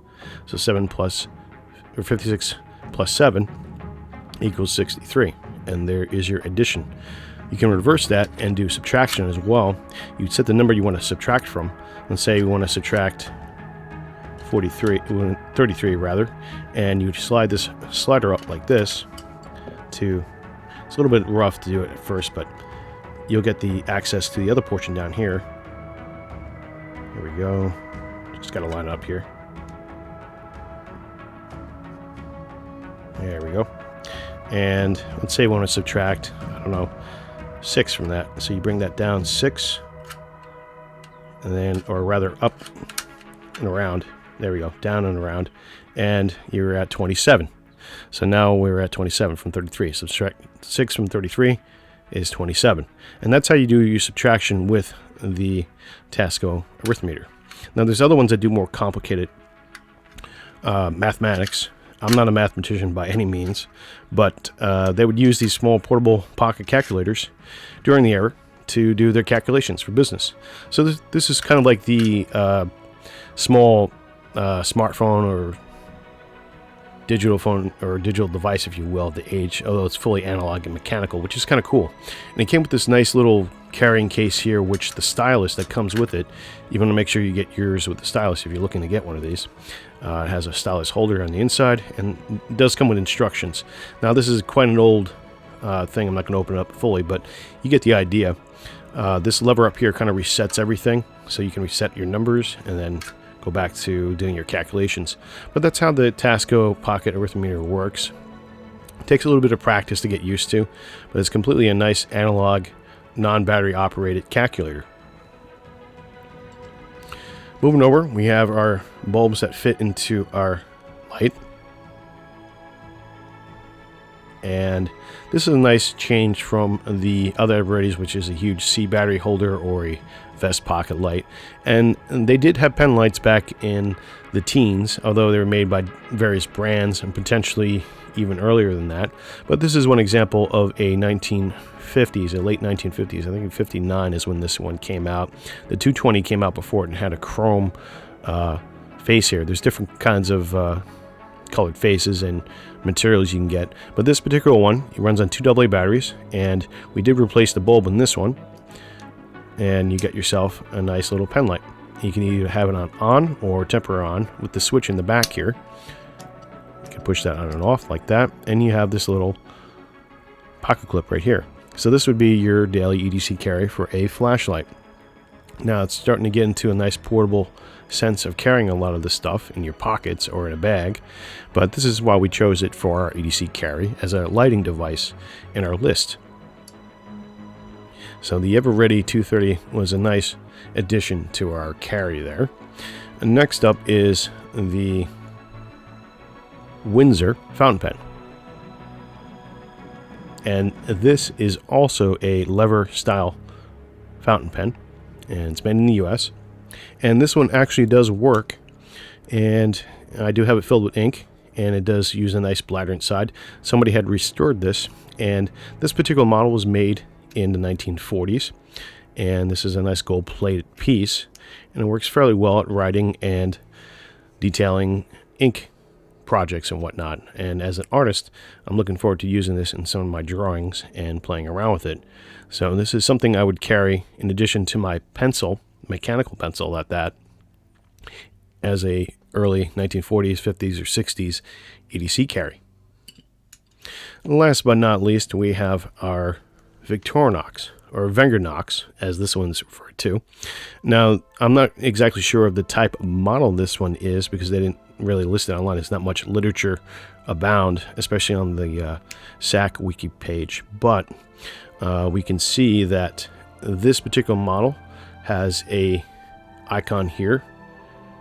So 56 plus 7 equals 63, and there is your addition. You can reverse that and do subtraction as well. You set the number you want to subtract from. Let's say we want to subtract 33 rather, and you slide this slider up like this, to, it's a little bit rough to do it at first, but you'll get the access to the other portion down here. Here we go. Just got to line it up here. There we go. And let's say we want to subtract, I don't know, 6 from that. So you bring that down 6, and then, or rather up and around. There we go, down and around. And you're at 27. So now we're at 27 from 33. Subtract 6 from 33 is 27. And that's how you do your subtraction with the Tasco arithmeter. Now there's other ones that do more complicated mathematics. I'm not a mathematician by any means, but they would use these small portable pocket calculators during the era to do their calculations for business. So this is kind of like the small smartphone or digital phone or digital device, if you will, of the age, although it's fully analog and mechanical, which is kind of cool. And it came with this nice little carrying case here, which the stylus that comes with it, you want to make sure you get yours with the stylus if you're looking to get one of these. It has a stylus holder on the inside, and it does come with instructions. Now this is quite an old thing. I'm not going to open it up fully, but you get the idea. This lever up here kind of resets everything, so you can reset your numbers and then go back to doing your calculations. But that's how the Tasco Pocket Arithmeter works. It takes a little bit of practice to get used to, but it's completely a nice analog, non-battery operated calculator. Moving over, we have our bulbs that fit into our light. And this is a nice change from the other varieties, which is a huge C battery holder or a vest pocket light. And they did have pen lights back in the teens, although they were made by various brands and potentially even earlier than that. But this is one example of a 1950s, a late 1950s. I think in 59 is when this one came out. The 220 came out before it and had a chrome face here. There's different kinds of colored faces and materials you can get, but this particular one, it runs on 2 AA batteries, and we did replace the bulb in this one, and you get yourself a nice little pen light. You can either have it on or temper on with the switch in the back here. You can push that on and off like that, and you have this little pocket clip right here. So this would be your daily EDC carry for a flashlight. Now it's starting to get into a nice portable sense of carrying a lot of this stuff in your pockets or in a bag, but this is why we chose it for our EDC carry as a lighting device in our list. So the Ever-Ready 230 was a nice addition to our carry there. And next up is the Windsor fountain pen. And this is also a lever style fountain pen, and it's made in the US. And this one actually does work, and I do have it filled with ink, and it does use a nice bladder inside. Somebody had restored this, and this particular model was made in the 1940s, and this is a nice gold plated piece, and it works fairly well at writing and detailing ink projects and whatnot. And as an artist, I'm looking forward to using this in some of my drawings and playing around with it. So this is something I would carry in addition to my pencil, mechanical pencil at that, as a early 1940s, 50s, or 60s EDC carry. And last but not least, we have our Victorinox, or Vengernox, as this one's referred to. Now, I'm not exactly sure of the type of model this one is, because they didn't really list it online. There's not much literature abound, especially on the SAC wiki page, but we can see that this particular model has a icon here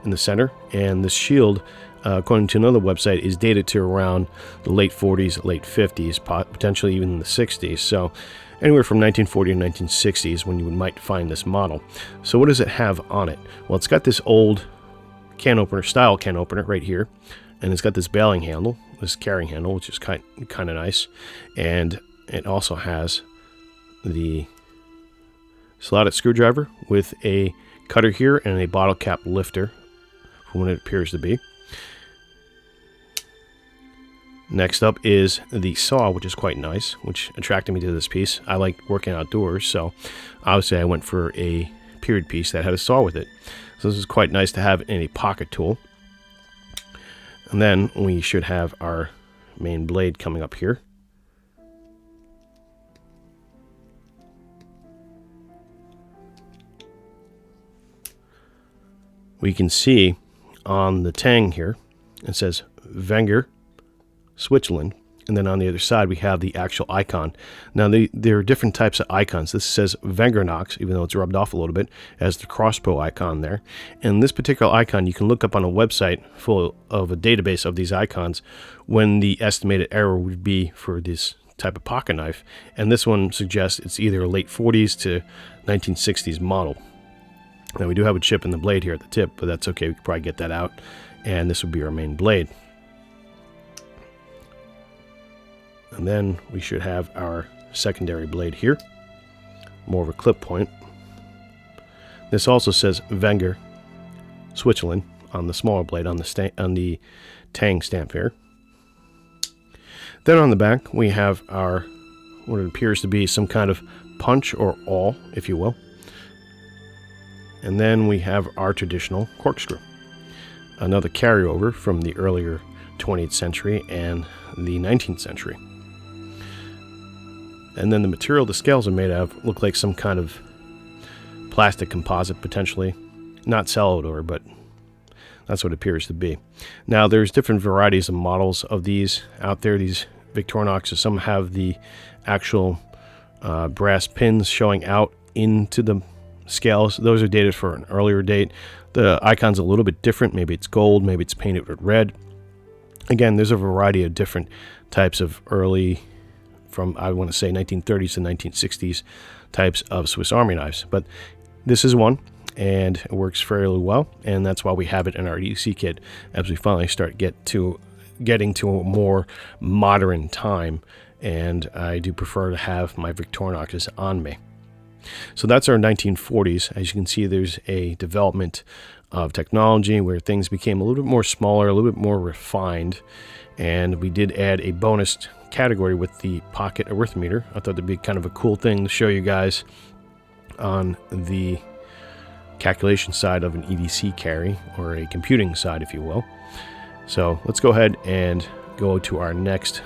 in the center, and the shield, according to another website, is dated to around the late 40s, late 50s, potentially even the 60s. So anywhere from 1940 to 1960 is when you might find this model. So what does it have on it? Well, it's got this old can opener, style can opener right here, and it's got this bailing handle, this carrying handle, which is kind of nice, and it also has the slotted screwdriver with a cutter here and a bottle cap lifter from what it appears to be. Next up is the saw, which is quite nice, which attracted me to this piece. I like working outdoors, so obviously I went for a period piece that had a saw with it. So this is quite nice to have in a pocket tool. And then we should have our main blade coming up here. we can see on the tang here, it says Wenger, Switzerland. And then on the other side, we have the actual icon. Now, there are different types of icons. This says Wengernox, even though it's rubbed off a little bit, as the crossbow icon there. And this particular icon, you can look up on a website full of a database of these icons when the estimated error would be for this type of pocket knife. And this one suggests it's either a late 40s to 1960s model. Now, we do have a chip in the blade here at the tip, but that's okay. We could probably get that out. And this would be our main blade. And then we should have our secondary blade here, more of a clip point. This also says Wenger, Switzerland on the smaller blade on the tang stamp here. Then on the back we have our what appears to be some kind of punch or awl, if you will. And then we have our traditional corkscrew, another carryover from the earlier 20th century and the 19th century. And then the material the scales are made of look like some kind of plastic composite, potentially. Not Celador, but that's what it appears to be. Now, there's different varieties of models of these out there, these Victorinoxes. Some have the actual brass pins showing out into the scales. Those are dated for an earlier date. The icon's a little bit different. Maybe it's gold, maybe it's painted with red. Again, there's a variety of different types of early, from I want to say 1930s to 1960s types of Swiss Army knives. But this is one, and it works fairly well, and that's why we have it in our EDC kit as we finally start getting to a more modern time, and I do prefer to have my Victorinoxes on me. So that's our 1940s. As you can see, there's a development of technology where things became a little bit more smaller, a little bit more refined, and we did add a bonus category with the pocket arithmeter. I thought that'd be kind of a cool thing to show you guys on the calculation side of an EDC carry, or a computing side, if you will. So let's go ahead and go to our next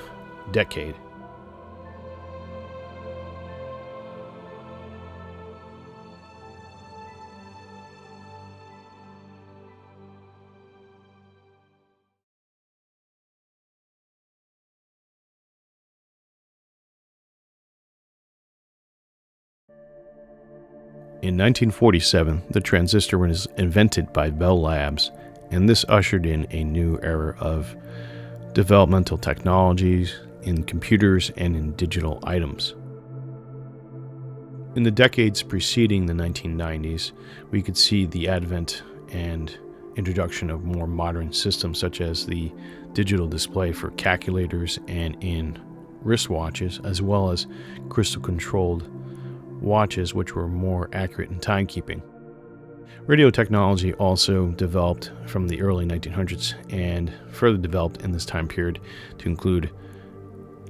decade. In 1947, the transistor was invented by Bell Labs, and this ushered in a new era of developmental technologies in computers and in digital items. In the decades preceding the 1990s, we could see the advent and introduction of more modern systems such as the digital display for calculators and in wristwatches, as well as crystal-controlled watches which were more accurate in timekeeping. Radio technology also developed from the early 1900s and further developed in this time period to include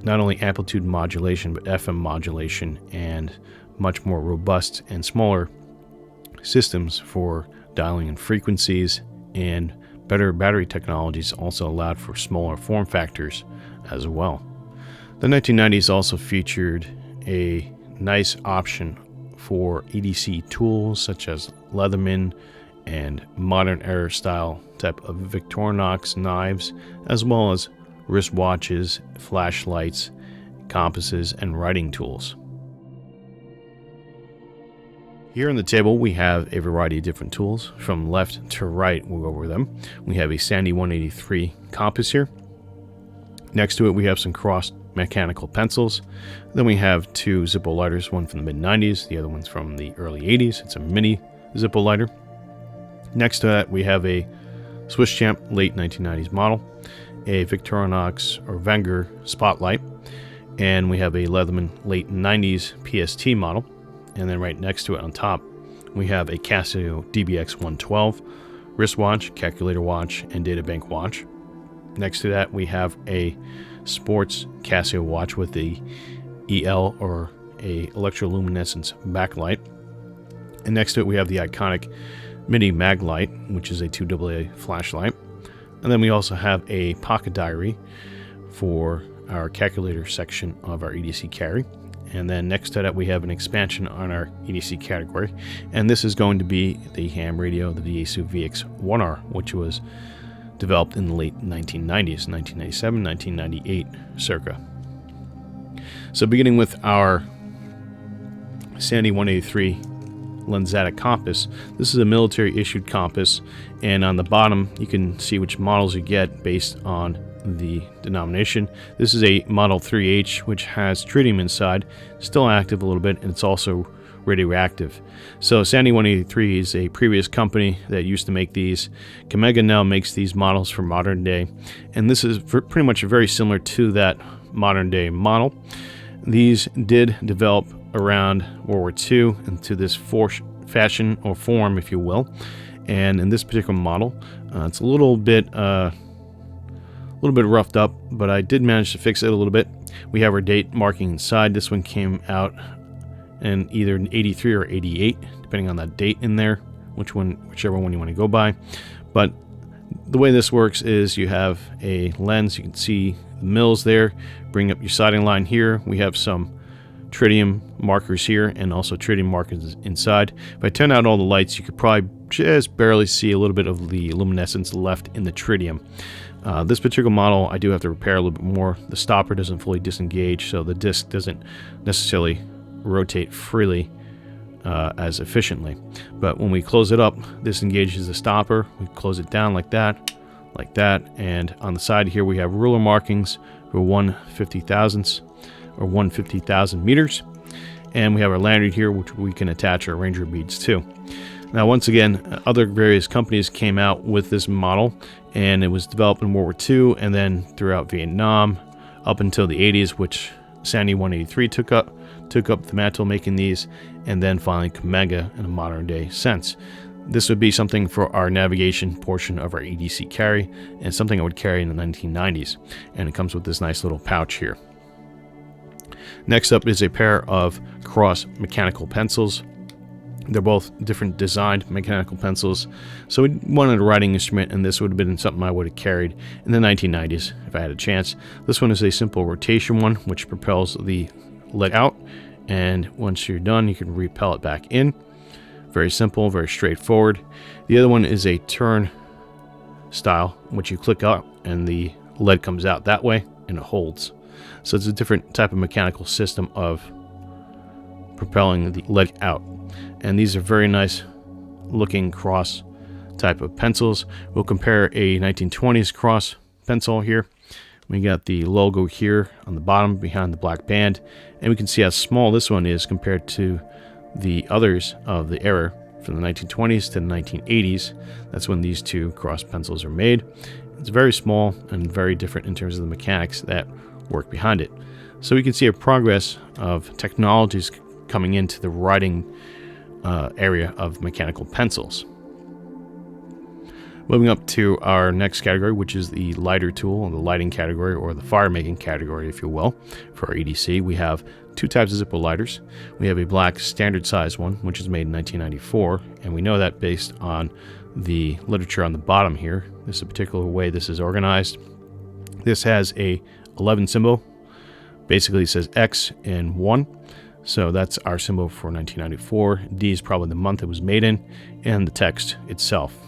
not only amplitude modulation but FM modulation and much more robust and smaller systems for dialing in frequencies, and better battery technologies also allowed for smaller form factors as well. The 1990s also featured a nice option for EDC tools such as Leatherman and modern era style type of Victorinox knives, as well as wristwatches, flashlights, compasses, and writing tools. Here on the table we have a variety of different tools. From left to right, we'll go over them. We have a Sandy 183 compass here. Next to it we have some crossed mechanical pencils. Then we have two Zippo lighters, one from the mid-90s, the other one's from the early 80s. It's a mini Zippo lighter. Next to that we have a Swiss Champ late 1990s model, a Victorinox or Wenger spotlight, and we have a Leatherman late 90s PST model. And then right next to it on top we have a Casio DBX 112 wristwatch, calculator watch, and databank watch. Next to that we have a sports Casio watch with the EL or a electroluminescence backlight. And next to it we have the iconic mini mag light, which is a 2AA flashlight. And then we also have a pocket diary for our calculator section of our EDC carry. And then next to that we have an expansion on our EDC category, and this is going to be the ham radio, the Yaesu VX1R, which was developed in the late 1990s, 1997, 1998 circa. So beginning with our SONY 183 Lensatic compass, this is a military issued compass, and on the bottom you can see which models you get based on the denomination. This is a Model 3H, which has tritium inside, still active a little bit, and it's also radioactive. So SONY 183 is a previous company that used to make these. Kamega now makes these models for modern day, and this is pretty much very similar to that modern day model. These did develop around World War II into this fashion or form, if you will, and in this particular model, it's a little bit roughed up, but I did manage to fix it a little bit. We have our date marking inside. This one came out in either 83 or 88, depending on that date in there, whichever one you want to go by. But the way this works is you have a lens. You can see the mils there. Bring up your sighting line here. We have some tritium markers here and also tritium markers inside. If I turn out all the lights, you could probably just barely see a little bit of the luminescence left in the tritium. This particular model I do have to repair a little bit more. The stopper doesn't fully disengage, so the disc doesn't necessarily rotate freely as efficiently. But when we close it up, this engages the stopper. We close it down like that, and on the side here we have ruler markings for 1/50,000ths or 1/50,000 meters, and we have our lanyard here, which we can attach our ranger beads to. Now, once again, other various companies came out with this model, and it was developed in World War II and then throughout Vietnam up until the 80s, which SONY 183 took up the mantle making these, and then finally Kamega in a modern day sense. This would be something for our navigation portion of our EDC carry, and something I would carry in the 1990s, and it comes with this nice little pouch here. Next up is a pair of cross mechanical pencils. They're both different designed mechanical pencils, so we wanted a writing instrument, and this would have been something I would have carried in the 1990s if I had a chance. This one is a simple rotation one, which propels the lead out, and once you're done, you can repel it back in. Very simple, very straightforward. The other one is a turn style, which you click up, and the lead comes out that way, and it holds. So it's a different type of mechanical system of propelling the lead out. And these are very nice looking cross type of pencils. We'll compare a 1920s cross pencil here. We got the logo here on the bottom behind the black band, and we can see how small this one is compared to the others of the era from the 1920s to the 1980s. That's when these two cross pencils are made. It's very small and very different in terms of the mechanics that work behind it. So we can see a progress of technologies coming into the writing area of mechanical pencils. Moving up to our next category, which is the lighter tool, the lighting category, or the fire making category, if you will, for our EDC. We have two types of Zippo lighters. We have a black standard size one, which is made in 1994, and we know that based on the literature on the bottom here. This is a particular way this is organized. This has a 11 symbol. Basically it says X and 1. So that's our symbol for 1994. D is probably the month it was made in, and the text itself.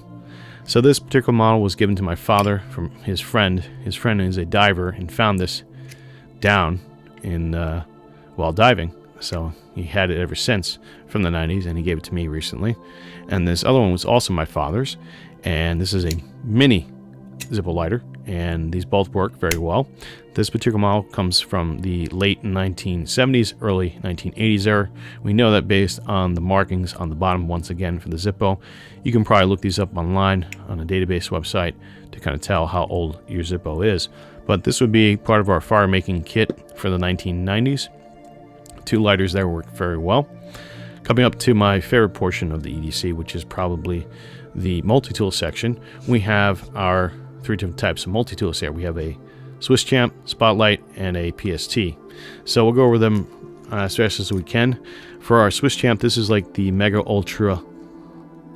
So this particular model was given to my father from his friend. His friend is a diver and found this down in while diving. So he had it ever since from the 90s, and he gave it to me recently. And this other one was also my father's, and this is a mini Zippo lighter, and these both work very well. This particular model comes from the late 1970s, early 1980s era. We know that based on the markings on the bottom, once again, for the Zippo. You can probably look these up online on a database website to kind of tell how old your Zippo is. But this would be part of our fire making kit for the 1990s. Two lighters there work very well. Coming up to my favorite portion of the EDC, which is probably the multi-tool section, we have our three different types of multi-tools here. We have a Swiss Champ, Spotlight, and a PST. So we'll go over them as fast as we can. For our Swiss Champ, this is like the Mega Ultra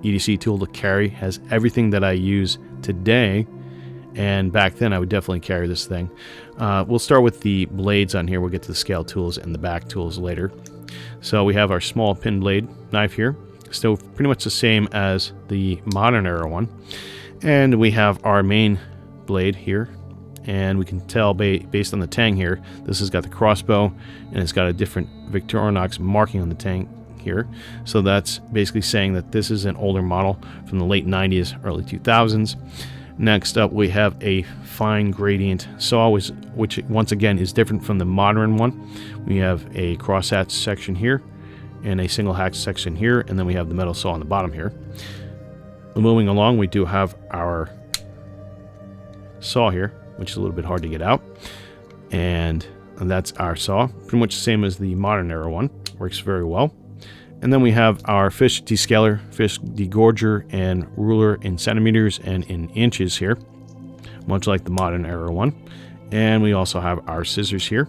EDC tool to carry. Has everything that I use today and back then I would definitely carry this thing. We'll start with the blades on here. We'll get to the scale tools and the back tools later. So we have our small pin blade knife here, still pretty much the same as the modern era one, and we have our main blade here, and we can tell based on the tang here, this has got the crossbow and it's got a different Victorinox marking on the tang here, so that's basically saying that this is an older model from the late 90s, early 2000s. Next up, we have a fine gradient saw, which once again is different from the modern one. We have a crosshatch section here and a single hatch section here, and then we have the metal saw on the bottom here. Moving along, we do have our saw here, which is a little bit hard to get out, and that's our saw, pretty much the same as the modern era one. Works very well. And then we have our fish descaler, fish degorger, and ruler in centimeters and in inches here, much like the modern era one. And we also have our scissors here,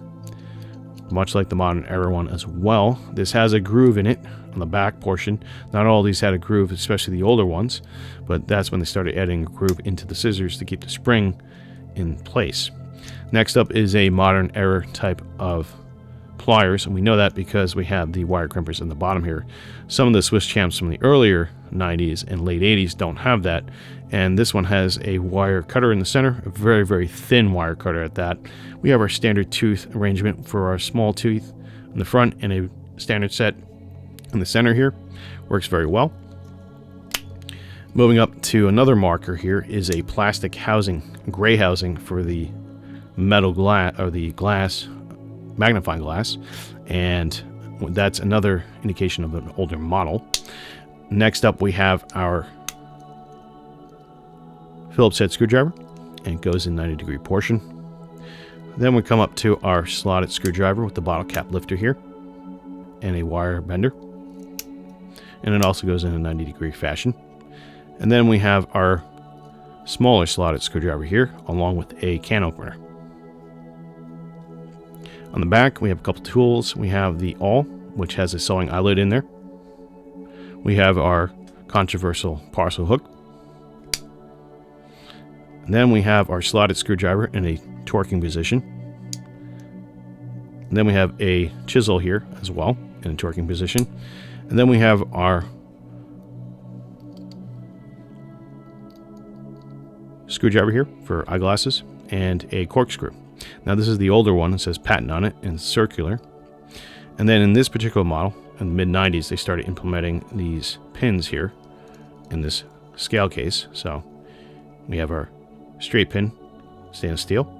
much like the modern era one as well. This has a groove in it on the back portion. Not all of these had a groove, especially the older ones, but that's when they started adding a groove into the scissors to keep the spring in place. Next up is a modern era type of pliers, and we know that because we have the wire crimpers in the bottom here. Some of the Swiss champs from the earlier 90s and late 80s don't have that, and this one has a wire cutter in the center, a very, very thin wire cutter at that. We have our standard tooth arrangement for our small tooth in the front and a standard set in the center here. Works very well. Moving up to another marker here is a plastic housing, gray housing for the metal glass, or the glass, magnifying glass, and that's another indication of an older model. Next up, we have our Phillips head screwdriver, and it goes in 90-degree portion. Then we come up to our slotted screwdriver with the bottle cap lifter here and a wire bender, and it also goes in a 90-degree fashion. And then we have our smaller slotted screwdriver here, along with a can opener. On the back, we have a couple tools. We have the awl, which has a sewing eyelet in there. We have our controversial parcel hook. And then we have our slotted screwdriver in a torquing position. And then we have a chisel here as well in a torquing position. And then we have our screwdriver here for eyeglasses and a corkscrew. Now this is the older one. It says patent on it and circular. And then in this particular model, in the mid-90s, they started implementing these pins here in this scale case. So we have our straight pin, stainless steel.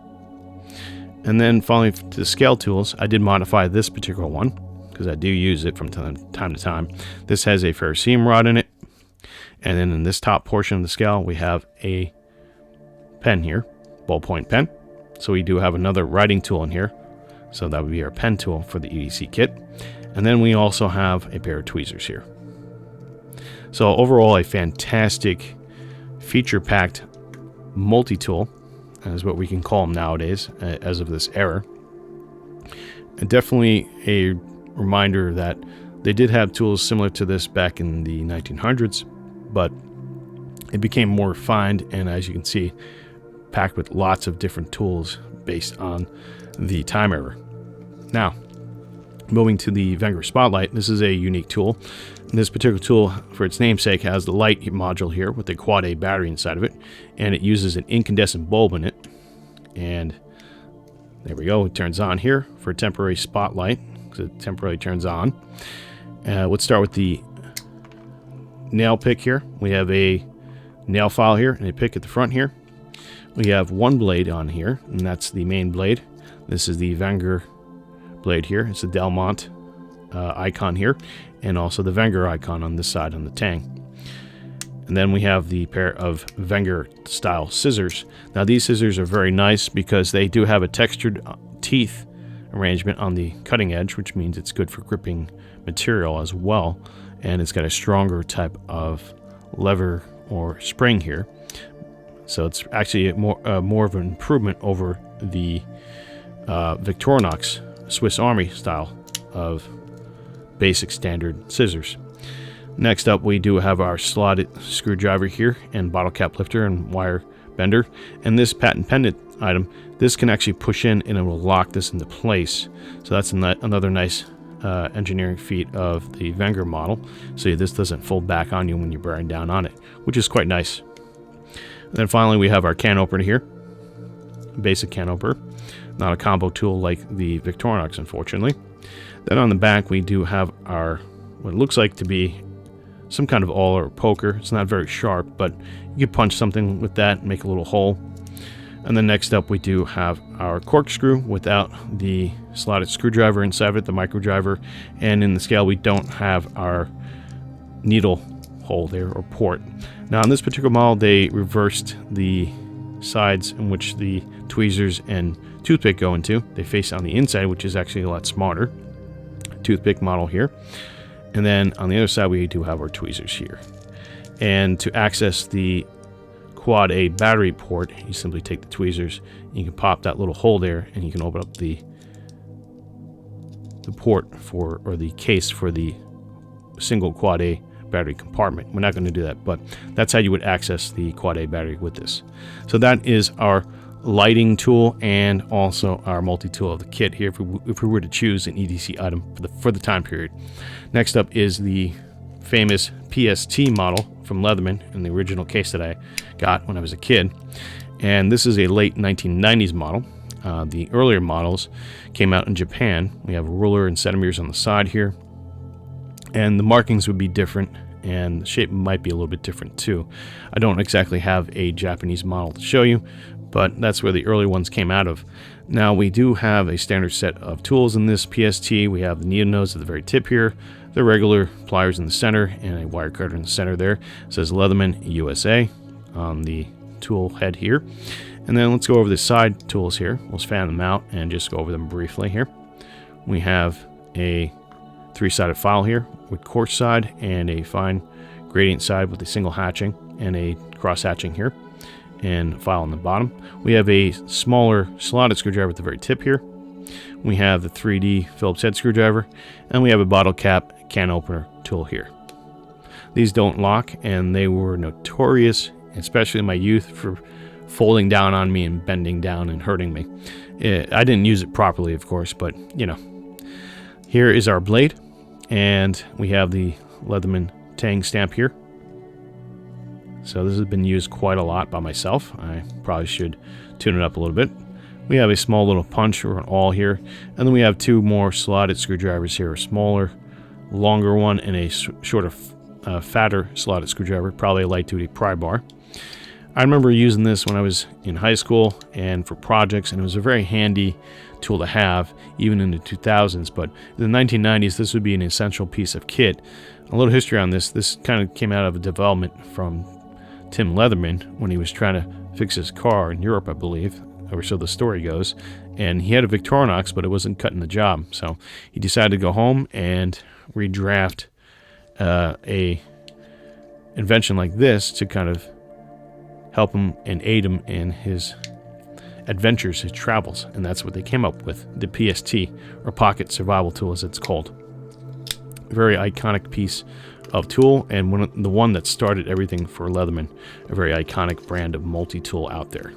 And then finally, to the scale tools, I did modify this particular one because I do use it from time to time. This has a ferrocerium rod in it. And then in this top portion of the scale, we have a pen here, ballpoint pen. So we do have another writing tool in here. So that would be our pen tool for the EDC kit. And then we also have a pair of tweezers here. So overall, a fantastic feature-packed multi-tool, is what we can call them nowadays as of this era. And definitely a reminder that they did have tools similar to this back in the 1900s, but it became more refined, and as you can see, packed with lots of different tools based on the time era. Now, moving to the Wenger Spotlight, this is a unique tool. And this particular tool, for its namesake, has the light module here with a quad A battery inside of it, and it uses an incandescent bulb in it. And there we go, it turns on here for a temporary spotlight, because it temporarily turns on. Let's start with the nail pick here. We have a nail file here and a pick at the front here. We have one blade on here, and that's the main blade. This is the Wenger blade here. It's the Delmont icon here, and also the Wenger icon on this side on the tang. And then we have the pair of Wenger style scissors. Now these scissors are very nice because they do have a textured teeth arrangement on the cutting edge, which means it's good for gripping material as well. And it's got a stronger type of lever or spring here. So it's actually more of an improvement over the Victorinox Swiss Army style of basic standard scissors. Next up, we do have our slotted screwdriver here and bottle cap lifter and wire bender. And this patent pendant item, this can actually push in and it will lock this into place. So that's another nice engineering feat of the Wenger model. So this doesn't fold back on you when you're bearing down on it, which is quite nice. And then finally we have our can opener here. Basic can opener. Not a combo tool like the Victorinox, unfortunately. Then on the back we do have our, what it looks like to be some kind of awl or poker. It's not very sharp, but you could punch something with that and make a little hole. And then next up we do have our corkscrew without the slotted screwdriver inside of it, the micro driver. And in the scale we don't have our needle hole there, or port. Now on this particular model they reversed the sides in which the tweezers and toothpick go into. They face on the inside, which is actually a lot smarter. Toothpick model here. And then on the other side we do have our tweezers here. And to access the Quad A battery port, you simply take the tweezers, you can pop that little hole there, and you can open up the port for, or the case for the single Quad A battery compartment. We're not going to do that, but that's how you would access the Quad A battery with this. So that is our lighting tool and also our multi-tool of the kit here if we were to choose an EDC item for the time period. Next up is the famous PST model from Leatherman in the original case that I got when I was a kid. And this is a late 1990s model. The earlier models came out in Japan. We have a ruler and centimeters on the side here. And the markings would be different, and the shape might be a little bit different too. I don't exactly have a Japanese model to show you, but that's where the early ones came out of. Now we do have a standard set of tools in this PST. We have the needle nose at the very tip here, the regular pliers in the center, and a wire cutter in the center there. It says Leatherman USA on the tool head here. And then let's go over the side tools here. We'll fan them out and just go over them briefly here. We have a three-sided file here with coarse side and a fine gradient side with a single hatching and a cross hatching here, and file on the bottom. We have a smaller slotted screwdriver at the very tip here. We have the 3D Phillips head screwdriver, and we have a bottle cap can opener tool here. These don't lock, and they were notorious, especially in my youth, for folding down on me and bending down and hurting me. I didn't use it properly, of course, but you know. Here is our blade, and we have the Leatherman Tang stamp here. So this has been used quite a lot by myself. I probably should tune it up a little bit. We have a small little punch or an awl here, and then we have two more slotted screwdrivers here, a smaller, longer one, and a shorter, fatter slotted screwdriver, probably a light-duty pry bar. I remember using this when I was in high school and for projects, and it was a very handy tool to have, even in the 2000s. But in the 1990s, this would be an essential piece of kit. A little history on this. This kind of came out of a development from Tim Leatherman when he was trying to fix his car in Europe, I believe, or so the story goes. And he had a Victorinox, but it wasn't cutting the job. So he decided to go home and redraft a invention like this to kind of help him and aid him in his adventures, his travels. And that's what they came up with, the PST, or Pocket Survival Tool as it's called. A very iconic piece of tool, and the one that started everything for Leatherman, a very iconic brand of multi-tool out there.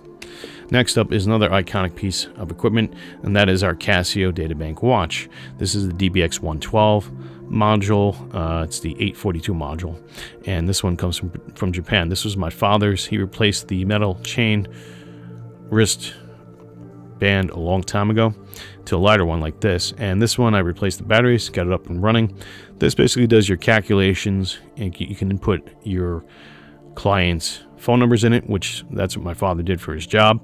Next up is another iconic piece of equipment, and that is our Casio Databank watch. This is the DBX 112 module. It's the 842 module, and this one comes from Japan. This was my father's. He replaced the metal chain wrist band a long time ago to a lighter one like this, and this one I replaced the batteries, got it up and running. This basically does your calculations, and you can input your client's phone numbers in it, which that's what my father did for his job.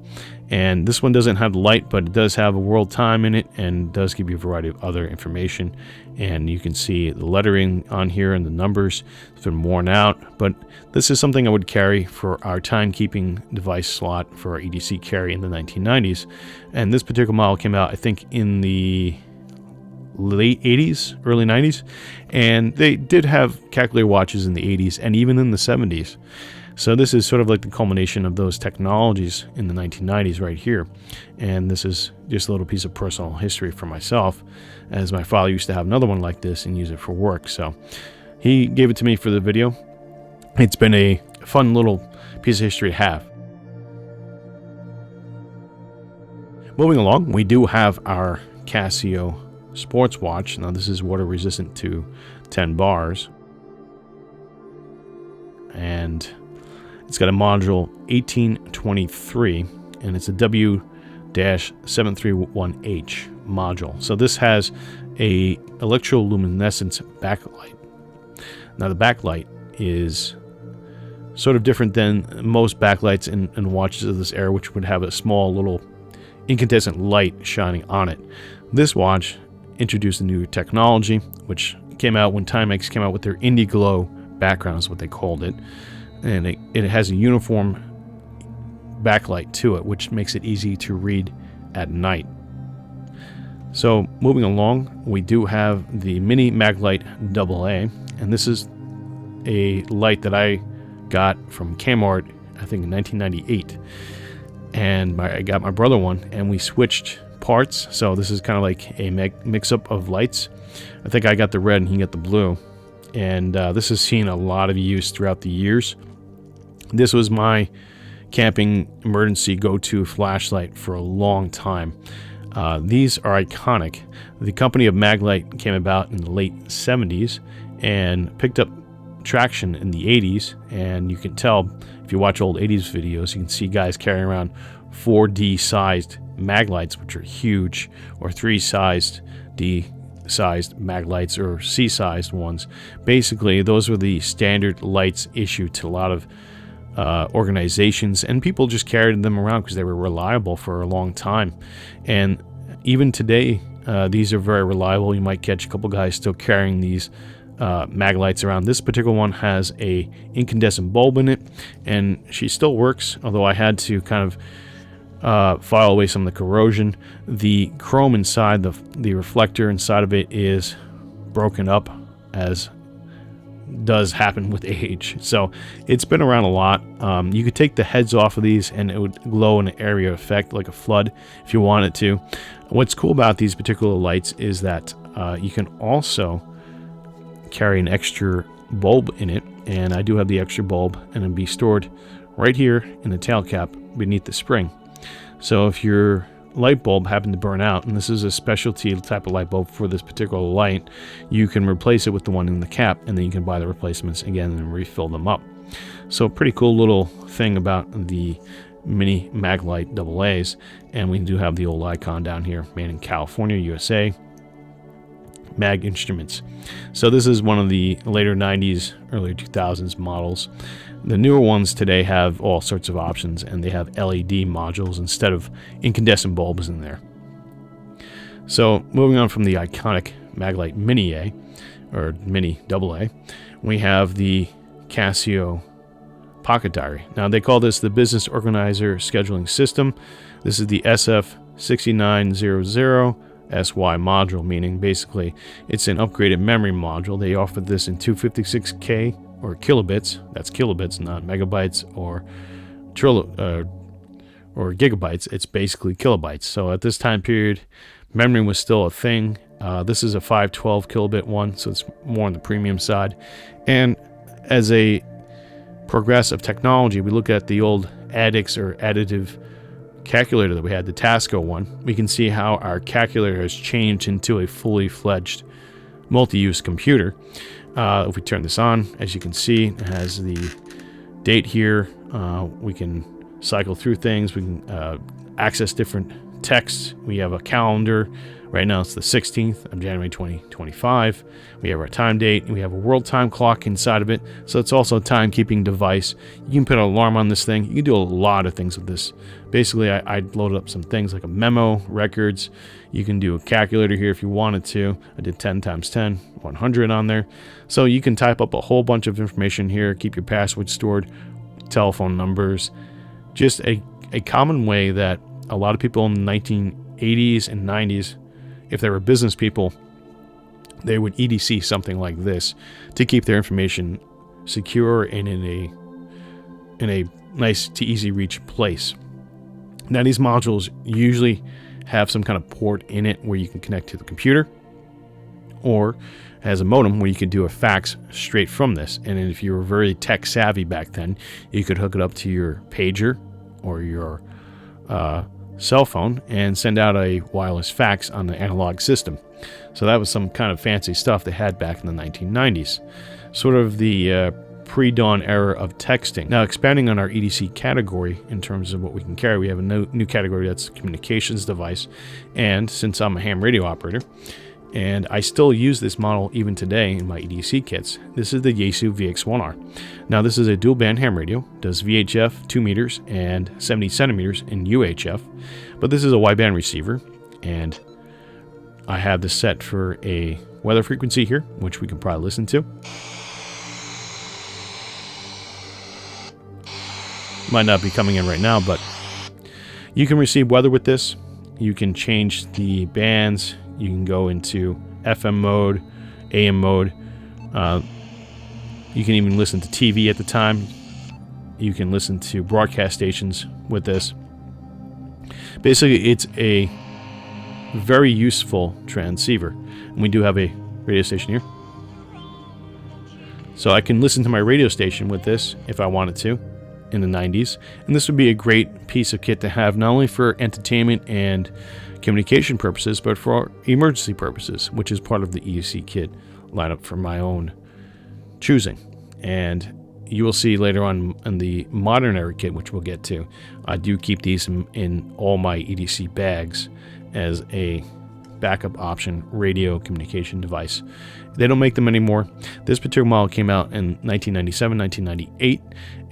And this one doesn't have the light, but it does have a world time in it and does give you a variety of other information. And you can see the lettering on here and the numbers. It's been worn out, but this is something I would carry for our timekeeping device slot for our EDC carry in the 1990s. And this particular model came out, I think, in the late 80s, early 90s. And they did have calculator watches in the 80s and even in the 70s. So this is sort of like the culmination of those technologies in the 1990s right here. And this is just a little piece of personal history for myself, as my father used to have another one like this and use it for work. So he gave it to me for the video. It's been a fun little piece of history to have. Moving along, we do have our Casio sports watch. Now this is water resistant to 10 bars. And it's got a module 1823, and it's a W-731H module. So this has a electroluminescence backlight. Now the backlight is sort of different than most backlights in watches of this era, which would have a small little incandescent light shining on it. This watch introduced a new technology, which came out when Timex came out with their Indiglow background, is what they called it. And it has a uniform backlight to it, which makes it easy to read at night. So moving along, we do have the Mini Maglite AA, and this is a light that I got from Kmart, I think in 1998. And I got my brother one, and we switched parts. So this is kind of like a mix-up of lights. I think I got the red and he got the blue. And this has seen a lot of use throughout the years. This was my camping emergency go-to flashlight for a long time. These are iconic. The company of Maglite came about in the late 70s and picked up traction in the 80s, and you can tell if you watch old 80s videos, you can see guys carrying around 4D sized Maglites, which are huge, or 3 sized D sized Maglites, or C sized ones. Basically, those were the standard lights issued to a lot of organizations, and people just carried them around because they were reliable for a long time. And even today, these are very reliable. You might catch a couple guys still carrying these Maglites around. This particular one has a incandescent bulb in it, and she still works, although I had to kind of file away some of the corrosion. The chrome inside, the reflector inside of it is broken up, as does happen with age. So it's been around a lot. You could take the heads off of these and it would glow in an area effect like a flood if you wanted to. What's cool about these particular lights is that you can also carry an extra bulb in it, and I do have the extra bulb, and it'll be stored right here in the tail cap beneath the spring. So if your light bulb happened to burn out, and this is a specialty type of light bulb for this particular light, you can replace it with the one in the cap, and then you can buy the replacements again and refill them up. So pretty cool little thing about the Mini Maglite AA's. And we do have the old icon down here, made in California, USA, Mag Instruments. So this is one of the later 90s, early 2000s models. The newer ones today have all sorts of options, and they have LED modules instead of incandescent bulbs in there. So moving on from the iconic Maglite Mini A, or Mini AA, we have the Casio Pocket Diary. Now they call this the Business Organizer Scheduling System. This is the SF6900 SY module, meaning basically it's an upgraded memory module. They offer this in 256K or kilobits. That's kilobits, not megabytes or gigabytes. It's basically kilobytes. So at this time period, memory was still a thing. This is a 512 kilobit one, so it's more on the premium side. And as a progress of technology, we look at the old ADDX or additive calculator that we had, the Tasco one. We can see how our calculator has changed into a fully fledged multi-use computer. If we turn this on, as you can see, it has the date here. We can cycle through things. We can access different texts. We have a calendar. Right now it's the 16th of January 2025. We have our time date, and we have a world time clock inside of it. So it's also a timekeeping device. You can put an alarm on this thing. You can do a lot of things with this. Basically, I loaded up some things like a memo, records. You can do a calculator here if you wanted to. I did 10 times 10, 100 on there. So you can type up a whole bunch of information here, keep your password stored, telephone numbers. Just a common way that a lot of people in the 1980s and 90s, if they were business people, they would EDC something like this to keep their information secure and in a nice to easy reach place. Now these modules usually have some kind of port in it where you can connect to the computer, or has a modem where you can do a fax straight from this. And if you were very tech savvy back then, you could hook it up to your pager or your cell phone and send out a wireless fax on the analog system. So that was some kind of fancy stuff they had back in the 1990s. Sort of the pre-dawn era of texting. Now, expanding on our EDC category in terms of what we can carry, we have a new category that's communications device. And since I'm a ham radio operator, and I still use this model even today in my EDC kits, this is the Yaesu VX1R. Now, this is a dual band ham radio, does VHF 2 meters and 70 centimeters in UHF, but this is a wideband receiver, and I have this set for a weather frequency here, which we can probably listen to. Might not be coming in right now, but you can receive weather with this. You can change the bands. You can go into FM mode, AM mode. You can even listen to TV at the time. You can listen to broadcast stations with this. Basically, it's a very useful transceiver. And we do have a radio station here. So I can listen to my radio station with this if I wanted to in the 90s. And this would be a great piece of kit to have, not only for entertainment and communication purposes, but for emergency purposes, which is part of the EDC kit lineup for my own choosing. And you will see later on in the modern era kit, which we'll get to, I do keep these in all my EDC bags as a backup option radio communication device. They don't make them anymore. This particular model came out in 1997, 1998,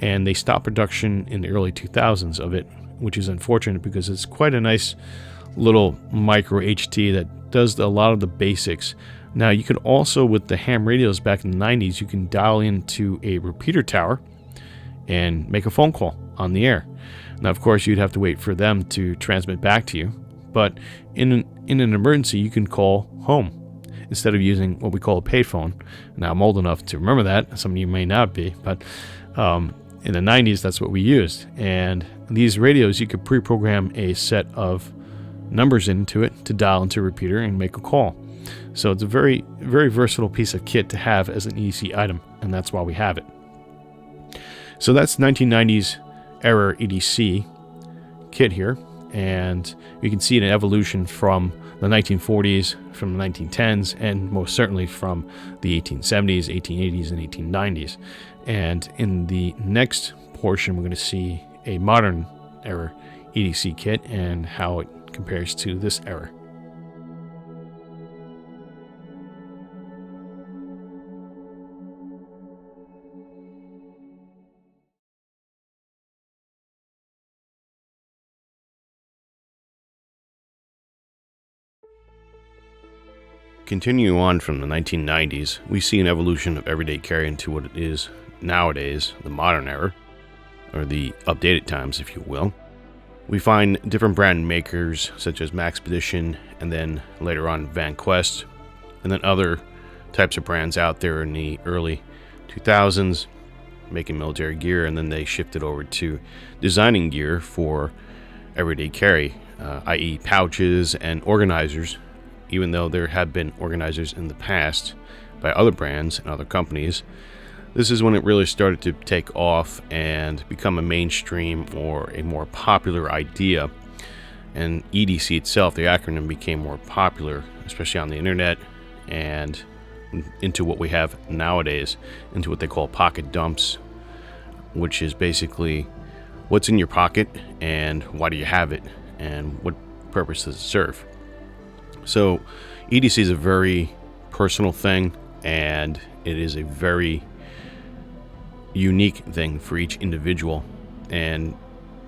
and they stopped production in the early 2000s of it, which is unfortunate because it's quite a nice little micro HT that does a lot of the basics. Now, you could also, with the ham radios back in the 90s, you can dial into a repeater tower and make a phone call on the air. Now, of course, you'd have to wait for them to transmit back to you, but in an emergency, you can call home instead of using what we call a payphone. Now, I'm old enough to remember that. Some of you may not be, but in the 90s, that's what we used. And these radios, you could pre-program a set of numbers into it to dial into a repeater and make a call. So it's a very, very versatile piece of kit to have as an EDC item, and that's why we have it. So that's 1990s era EDC kit here, and you can see an evolution from the 1940s, from the 1910s, and most certainly from the 1870s, 1880s, and 1890s. And in the next portion, we're going to see a modern era EDC kit and how it compares to this era. Continuing on from the 1990s, we see an evolution of everyday carry into what it is nowadays, the modern era, or the updated times, if you will. We find different brand makers such as Maxpedition, and then later on Van Quest, and then other types of brands out there in the early 2000s making military gear, and then they shifted over to designing gear for everyday carry, i.e. pouches and organizers. Even though there had been organizers in the past by other brands and other companies, this is when it really started to take off and become a mainstream or a more popular idea. And EDC itself, the acronym, became more popular, especially on the internet and into what we have nowadays, into what they call pocket dumps, which is basically what's in your pocket and why do you have it and what purpose does it serve. So EDC is a very personal thing, and it is a very unique thing for each individual, and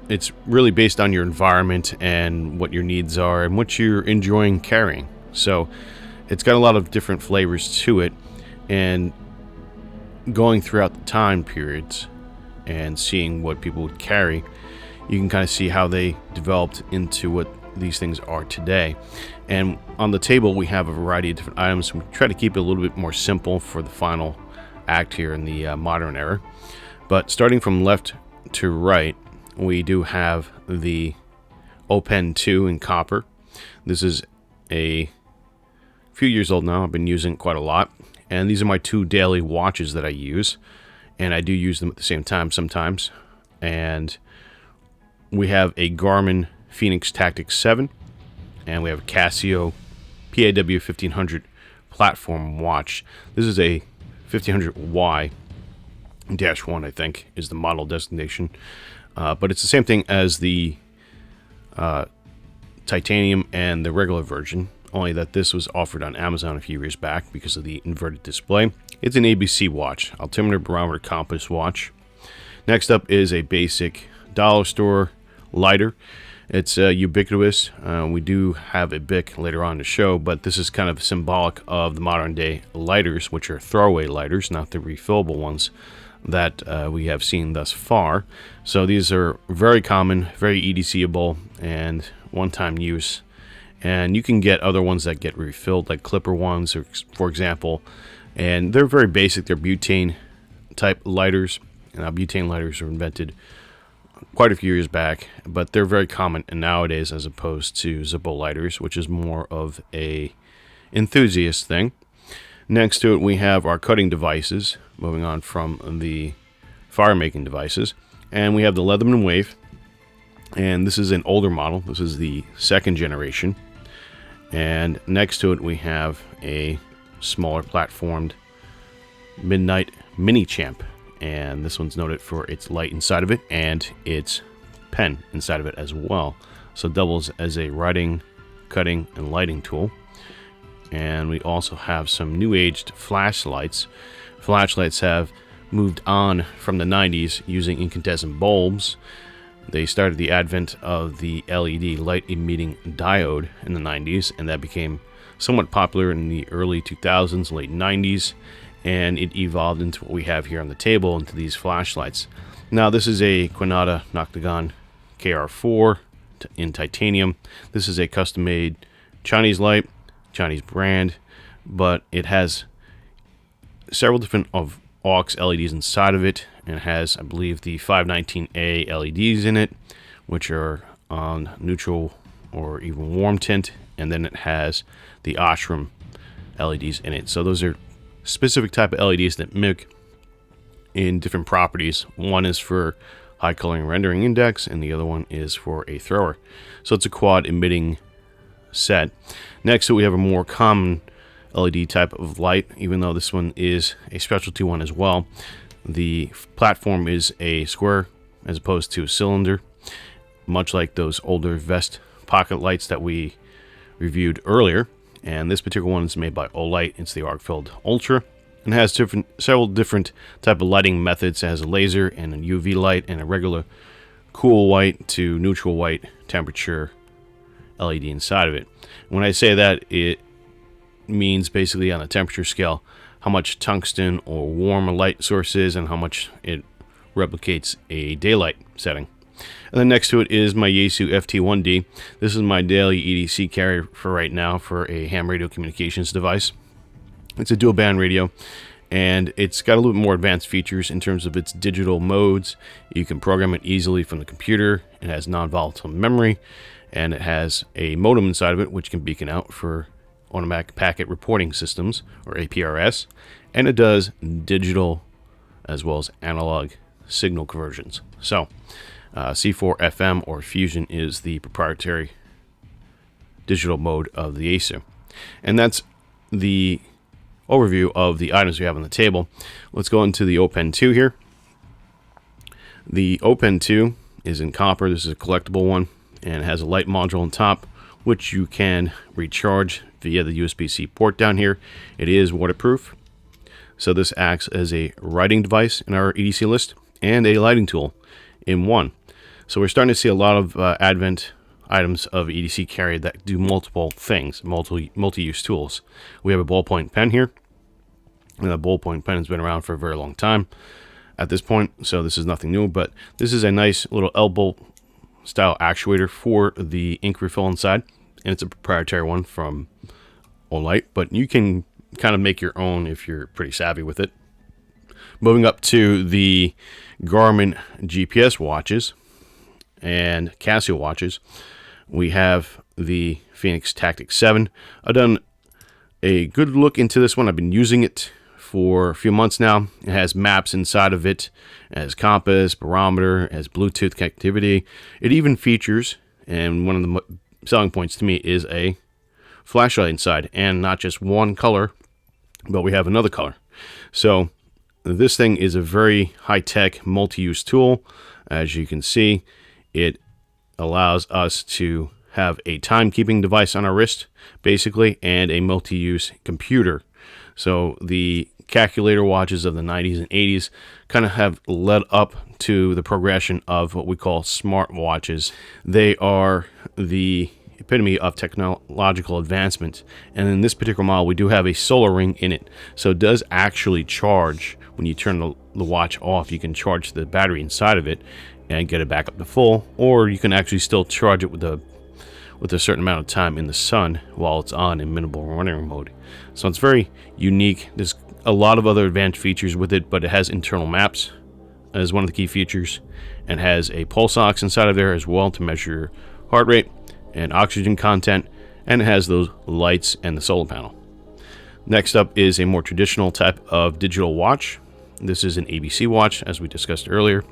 it's really based on your environment and what your needs are and what you're enjoying carrying. So it's got a lot of different flavors to it, and going throughout the time periods and seeing what people would carry, you can kind of see how they developed into what these things are today. And on the table we have a variety of different items. We try to keep it a little bit more simple for the final act here in the modern era. But starting from left to right, we do have the Open 2 in copper. This is a few years old now. I've been using it quite a lot, and these are my two daily watches that I use, and I do use them at the same time sometimes. And we have a Garmin Phoenix Tactics 7, and we have a Casio PAW 1500 platform watch. This is a 1500Y-1, I think, is the model designation. But it's the same thing as the titanium and the regular version, only that this was offered on Amazon a few years back because of the inverted display. It's an ABC watch, altimeter, barometer, compass watch. Next up is a basic dollar store lighter. It's ubiquitous. We do have a BIC later on in the show, but this is kind of symbolic of the modern day lighters, which are throwaway lighters, not the refillable ones that we have seen thus far. So these are very common, very EDC-able, and one-time use. And you can get other ones that get refilled, like clipper ones, or, for example. And they're very basic. They're butane-type lighters. And butane lighters were invented quite a few years back, but they're very common nowadays as opposed to Zippo lighters, which is more of a enthusiast thing. Next to it, we have our cutting devices, moving on from the fire-making devices. And we have the Leatherman Wave. And this is an older model. This is the second generation. And next to it, we have a smaller platformed Midnight Mini Champ. And this one's noted for its light inside of it and its pen inside of it as well. So it doubles as a writing, cutting, and lighting tool. And we also have some new-aged flashlights. Flashlights have moved on from the 90s using incandescent bulbs. They started the advent of the LED light-emitting diode in the 90s, and that became somewhat popular in the early 2000s, late 90s, and it evolved into what we have here on the table, into these flashlights. Now, this is a Quinata Noctagon KR4 in titanium. This is a custom-made Chinese light, Chinese brand, but it has several different aux LEDs inside of it, and it has, I believe, the 519A LEDs in it, which are on neutral or even warm tint, and then it has the Osram LEDs in it. So those are specific type of LEDs that mimic in different properties. One is for high coloring rendering index, and the other one is for a thrower. So it's a quad emitting set. Next to it, we have a more common LED type of light, even though this one is a specialty one as well. The platform is a square as opposed to a cylinder, much like those older vest pocket lights that we reviewed earlier. And this particular one is made by Olight. It's the arc-filled Ultra, and has several different type of lighting methods. It has a laser and a UV light and a regular cool white to neutral white temperature LED inside of it. When I say that, it means basically on a temperature scale how much tungsten or warm a light source is and how much it replicates a daylight setting. And then next to it is my Yaesu FT1D. This is my daily EDC carrier for right now for a ham radio communications device. It's a dual band radio, and it's got a little bit more advanced features in terms of its digital modes. You can program it easily from the computer. It has non-volatile memory, and it has a modem inside of it which can beacon out for automatic packet reporting systems, or APRS, and it does digital as well as analog signal conversions. So C4 FM or Fusion is the proprietary digital mode of the Yaesu. And that's the overview of the items we have on the table. Let's go into the OPEN 2 here. The OPEN 2 is in copper. This is a collectible one, and it has a light module on top, which you can recharge via the USB-C port down here. It is waterproof, so this acts as a writing device in our EDC list and a lighting tool in one. So we're starting to see a lot of advent items of EDC carrier that do multiple things, multi-use tools. We have a ballpoint pen here, and the ballpoint pen has been around for a very long time at this point, so this is nothing new, but this is a nice little elbow style actuator for the ink refill inside, and it's a proprietary one from Olight, but you can kind of make your own if you're pretty savvy with it. Moving up to the Garmin GPS watches and Casio watches, we have the Phoenix Tactics 7. I've done a good look into this one. I've been using it for a few months now. It has maps inside of it. It has compass, barometer, it has Bluetooth connectivity. It even features and one of the selling points to me is a flashlight inside, and not just one color, but we have another color. So this thing is a very high-tech multi-use tool. As you can see, it allows us to have a timekeeping device on our wrist, basically, and a multi-use computer. So the calculator watches of the 90s and 80s kind of have led up to the progression of what we call smart watches. They are the epitome of technological advancement, and in this particular model we do have a solar ring in it, so it does actually charge. When you turn the watch off, you can charge the battery inside of it and get it back up to full, or you can actually still charge it with a certain amount of time in the sun while it's on in minimal running mode. So it's very unique. There's a lot of other advanced features with it, but it has internal maps as one of the key features, and has a pulse ox inside of there as well to measure heart rate and oxygen content, and it has those lights and the solar panel. Next up is a more traditional type of digital watch. This is an ABC watch, as we discussed earlier.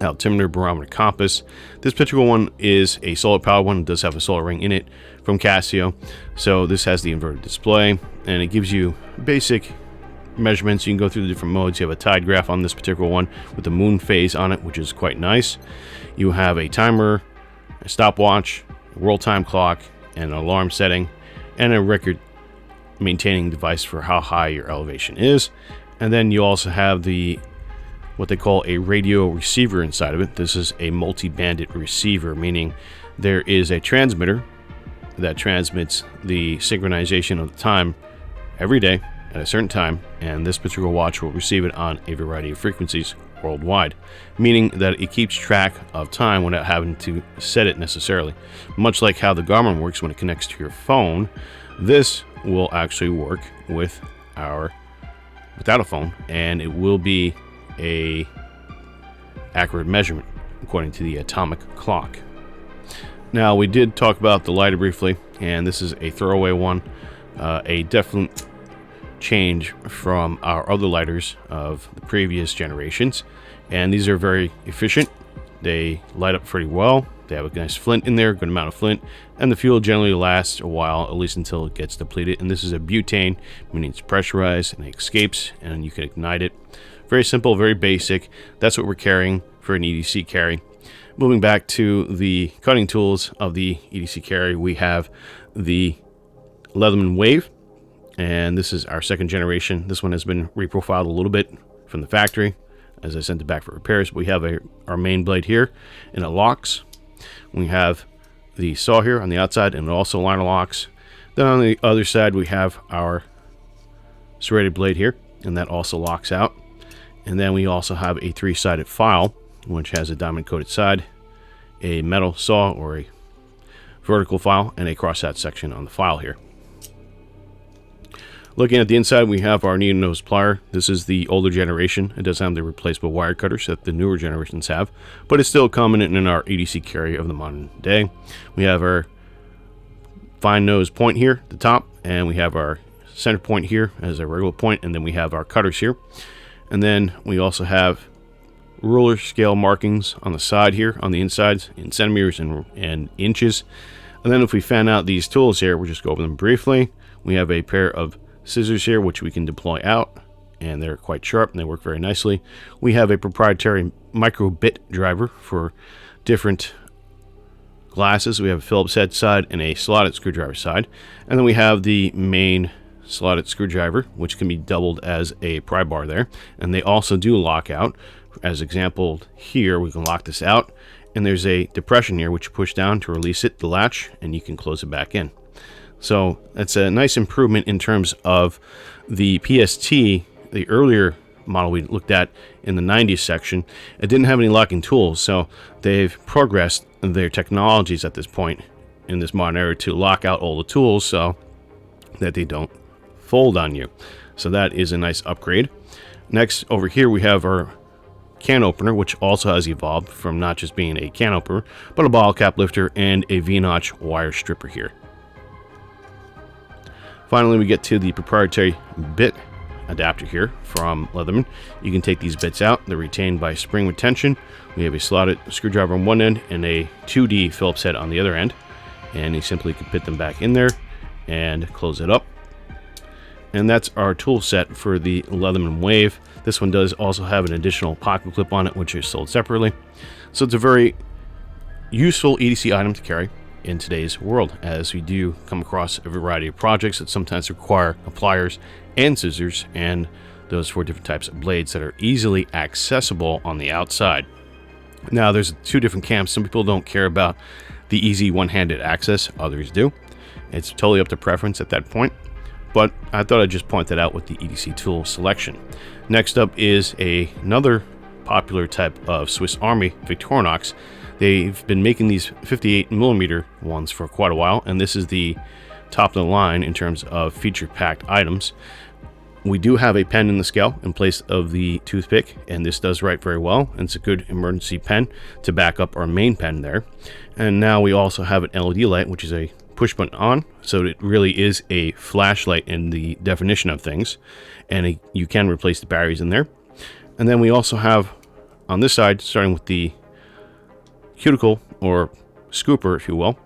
Altimeter, barometer, compass. This particular one is a solar powered one. It does have a solar ring in it from Casio. So this has the inverted display, and it gives you basic measurements. You can go through the different modes. You have a tide graph on this particular one with the moon phase on it, which is quite nice. You have a timer, a stopwatch, a world time clock, and an alarm setting, and a record maintaining device for how high your elevation is. And then you also have what they call a radio receiver inside of it. This is a multi-banded receiver, meaning there is a transmitter that transmits the synchronization of the time every day at a certain time, and this particular watch will receive it on a variety of frequencies worldwide, meaning that it keeps track of time without having to set it necessarily. Much like how the Garmin works when it connects to your phone, this will actually work without a phone, and it will be a accurate measurement according to the atomic clock. Now, we did talk about the lighter briefly, and this is a throwaway one, a definite change from our other lighters of the previous generations, and these are very efficient. They light up pretty well. They have a nice flint in there, good amount of flint, and the fuel generally lasts a while, at least until it gets depleted. And this is a butane, meaning it's pressurized and it escapes, and you can ignite it. Very simple, very basic. That's what we're carrying for an EDC carry. Moving back to the cutting tools of the EDC carry, we have the Leatherman Wave, and this is our second generation. This one has been reprofiled a little bit from the factory as I sent it back for repairs. We have our main blade here, and it locks. We have the saw here on the outside, and it also liner locks. Then on the other side, we have our serrated blade here, and that also locks out. And then we also have a three-sided file, which has a diamond-coated side, a metal saw or a vertical file, and a crosshat section on the file here. Looking at the inside, we have our needle nose plier. This is the older generation. It doesn't have the replaceable wire cutters that the newer generations have, but it's still common in our EDC carry of the modern day. We have our fine nose point here at the top, and we have our center point here as a regular point, and then we have our cutters here. And then we also have ruler scale markings on the side here, on the insides, in centimeters and inches. And then if we fan out these tools here, we'll just go over them briefly. We have a pair of scissors here, which we can deploy out, and they're quite sharp and they work very nicely. We have a proprietary micro bit driver for different glasses. We have a Phillips head side and a slotted screwdriver side. And then we have the main slotted screwdriver, which can be doubled as a pry bar there. And they also do lock out. As exampled here, we can lock this out, and there's a depression here which you push down to release it, the latch, and you can close it back in. So that's a nice improvement in terms of the PST, the earlier model we looked at in the 90s section. It didn't have any locking tools, so they've progressed their technologies at this point in this modern era to lock out all the tools so that they don't fold on you. So that is a nice upgrade. Next, over here we have our can opener, which also has evolved from not just being a can opener, but a bottle cap lifter and a V-notch wire stripper here. Finally, we get to the proprietary bit adapter here from Leatherman. You can take these bits out. They're retained by spring retention. We have a slotted screwdriver on one end and a 2D Phillips head on the other end. And you simply can put them back in there and close it up. And that's our tool set for the Leatherman Wave. This one does also have an additional pocket clip on it, which is sold separately. So it's a very useful EDC item to carry in today's world, as we do come across a variety of projects that sometimes require pliers and scissors, and those 4 different types of blades that are easily accessible on the outside. Now, there's 2 different camps. Some people don't care about the easy one-handed access, others do. It's totally up to preference at that point, but I thought I'd just point that out with the EDC tool selection. Next up is another popular type of Swiss Army Victorinox. They've been making these 58mm ones for quite a while, and this is the top of the line in terms of feature-packed items. We do have a pen in the scale in place of the toothpick, and this does write very well, and it's a good emergency pen to back up our main pen there. And now we also have an LED light, which is a push button on, so it really is a flashlight in the definition of things, and you can replace the batteries in there. And then we also have on this side, starting with the cuticle or scooper, if you will,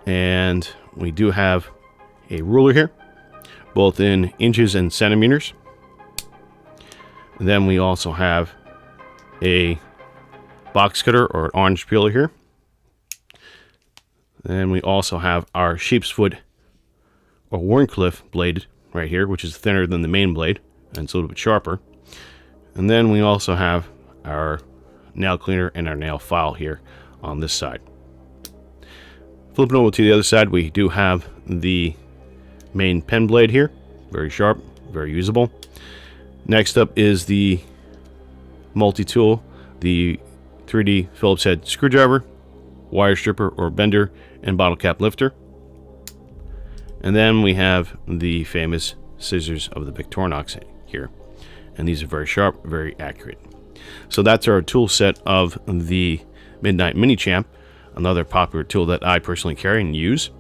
and we do have a ruler here, both in inches and centimeters. And then we also have a box cutter or an orange peeler here. Then we also have our sheep's foot or Warncliffe blade right here, which is thinner than the main blade and it's a little bit sharper. And then we also have our nail cleaner and our nail file here on this side. Flipping over to the other side, we do have the main pen blade here, very sharp, very usable. Next up is the multi-tool, the 3D Phillips head screwdriver, wire stripper or bender, and bottle cap lifter. And then we have the famous scissors of the Victorinox here, and these are very sharp, very accurate. So that's our tool set of the Midnight Mini Champ, another popular tool that I personally carry and use.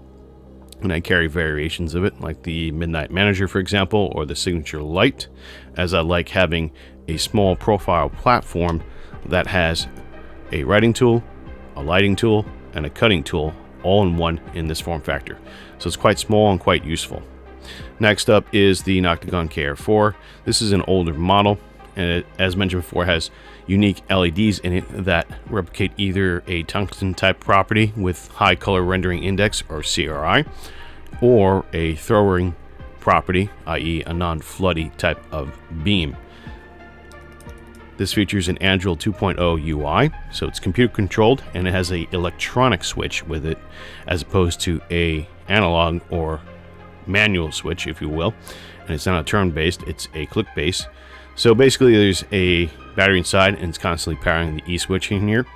And I carry variations of it, like the Midnight Manager, for example, or the Signature Light, as I like having a small profile platform that has a writing tool, a lighting tool, and a cutting tool all in one in this form factor. So it's quite small and quite useful. Next up is the Noctagon KR4. This is an older model, and it, as mentioned before, has unique LEDs in it that replicate either a tungsten type property with high color rendering index or CRI, or a throwing property, i.e. a non-floody type of beam. This features an Android 2.0 UI, so it's computer controlled, and it has an electronic switch with it as opposed to a analog or manual switch, if you will. And it's not a turn-based, it's a click-based. So basically there's a battery inside, and it's constantly powering the E-switch in here.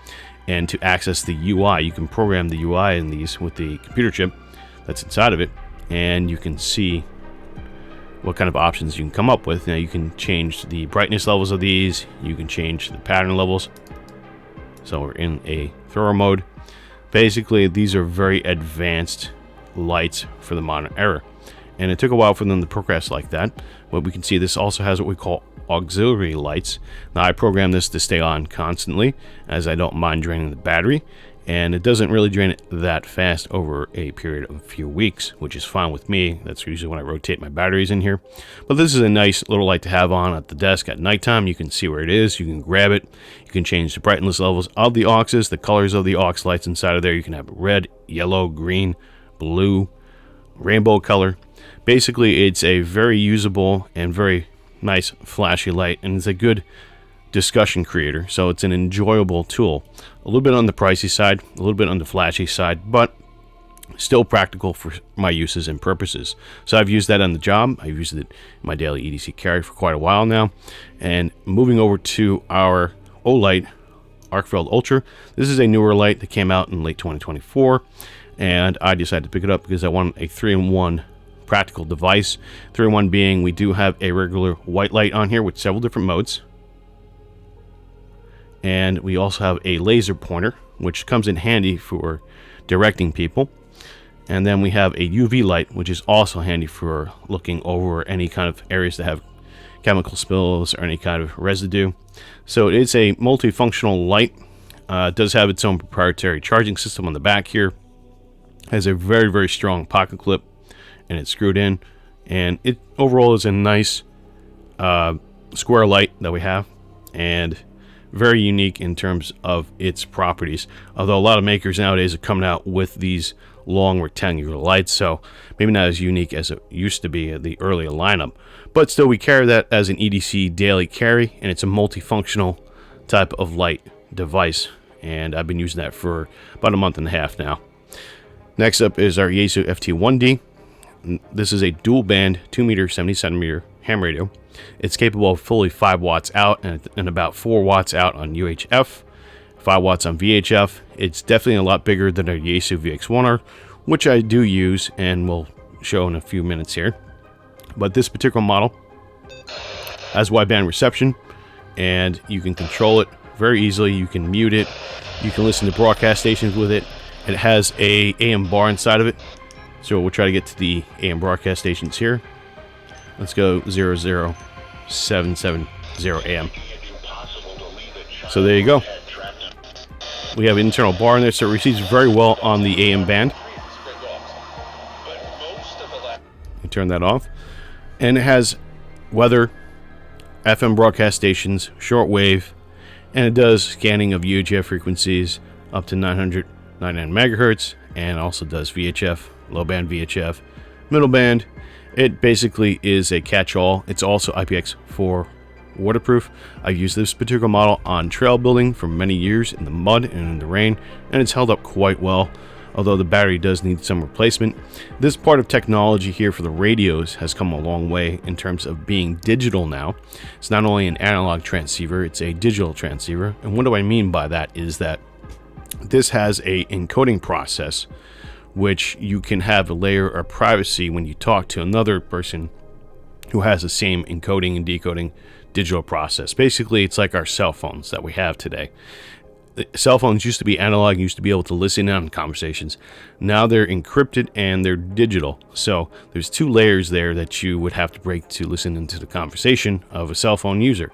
And to access the UI, you can program the UI in these with the computer chip that's inside of it, and you can see what kind of options you can come up with. Now you can change the brightness levels of these, you can change the pattern levels. So we're in a thrower mode. Basically, these are very advanced lights for the modern era, and it took a while for them to progress like that. But we can see this also has what we call auxiliary lights. Now I program this to stay on constantly, as I don't mind draining the battery, and it doesn't really drain it that fast over a period of a few weeks, which is fine with me. That's usually when I rotate my batteries in here. But this is a nice little light to have on at the desk at nighttime. You can see where it is, you can grab it, you can change the brightness levels of the auxes, the colors of the aux lights inside of there. You can have red, yellow, green, blue, rainbow color. Basically, it's a very usable and very nice flashy light, and it's a good discussion creator, so it's an enjoyable tool. A little bit on the pricey side, a little bit on the flashy side, but still practical for my uses and purposes. So I've used that on the job. I've used it in my daily EDC carry for quite a while now. And moving over to our Olight Arcveld Ultra, this is a newer light that came out in late 2024, and I decided to pick it up because I wanted a 3-in-1 practical device. 3-in-1 being, we do have a regular white light on here with several different modes, and we also have a laser pointer, which comes in handy for directing people. And then we have a UV light, which is also handy for looking over any kind of areas that have chemical spills or any kind of residue. So it is a multifunctional light. It does have its own proprietary charging system on the back here. Has a very, very strong pocket clip, and it's screwed in. And it overall is a nice square light that we have, and very unique in terms of its properties. Although a lot of makers nowadays are coming out with these long rectangular lights, so maybe not as unique as it used to be at the earlier lineup. But still, we carry that as an EDC daily carry, and it's a multifunctional type of light device, and I've been using that for about a month and a half now. Next up is our Yaesu FT1D. This is a dual band 2-meter 70cm ham radio. It's capable of fully 5 watts out and about 4 watts out on UHF, 5 watts on VHF. It's definitely a lot bigger than our Yaesu VX1R, which I do use and will show in a few minutes here. But this particular model has wideband reception, and you can control it very easily. You can mute it. You can listen to broadcast stations with it. It has a AM bar inside of it. So we'll try to get to the AM broadcast stations here. Let's go 00770 AM. So there you go. We have an internal bar in there, so it receives very well on the AM band. You turn that off. And it has weather, FM broadcast stations, shortwave, and it does scanning of UHF frequencies up to 999 megahertz, and also does VHF, low band VHF, middle band. It basically is a catch-all. It's also IPX4 waterproof. I've used this particular model on trail building for many years in the mud and in the rain, and it's held up quite well, although the battery does need some replacement. This part of technology here for the radios has come a long way in terms of being digital now. It's not only an analog transceiver, it's a digital transceiver. And what do I mean by that is that this has a encoding process which you can have a layer of privacy when you talk to another person who has the same encoding and decoding digital process. Basically, it's like our cell phones that we have today. The cell phones used to be analog, used to be able to listen in on conversations. Now they're encrypted and they're digital. So there's 2 layers there that you would have to break to listen into the conversation of a cell phone user.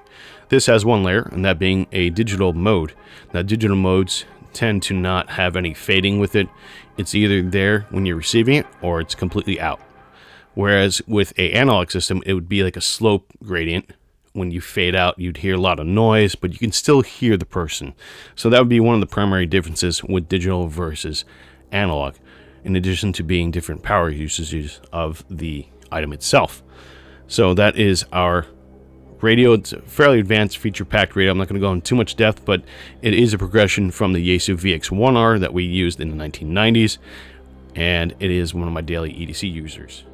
This has 1 layer, and that being a digital mode. Now, digital modes tend to not have any fading with it. It's either there when you're receiving it or it's completely out. Whereas with an analog system, it would be like a slope gradient. When you fade out, you'd hear a lot of noise, but you can still hear the person. So that would be one of the primary differences with digital versus analog, in addition to being different power usages of the item itself. So that is our radio. It's a fairly advanced feature-packed radio. I'm not going to go into too much depth, but it is a progression from the Yaesu VX1R that we used in the 1990s, and it is one of my daily EDC users.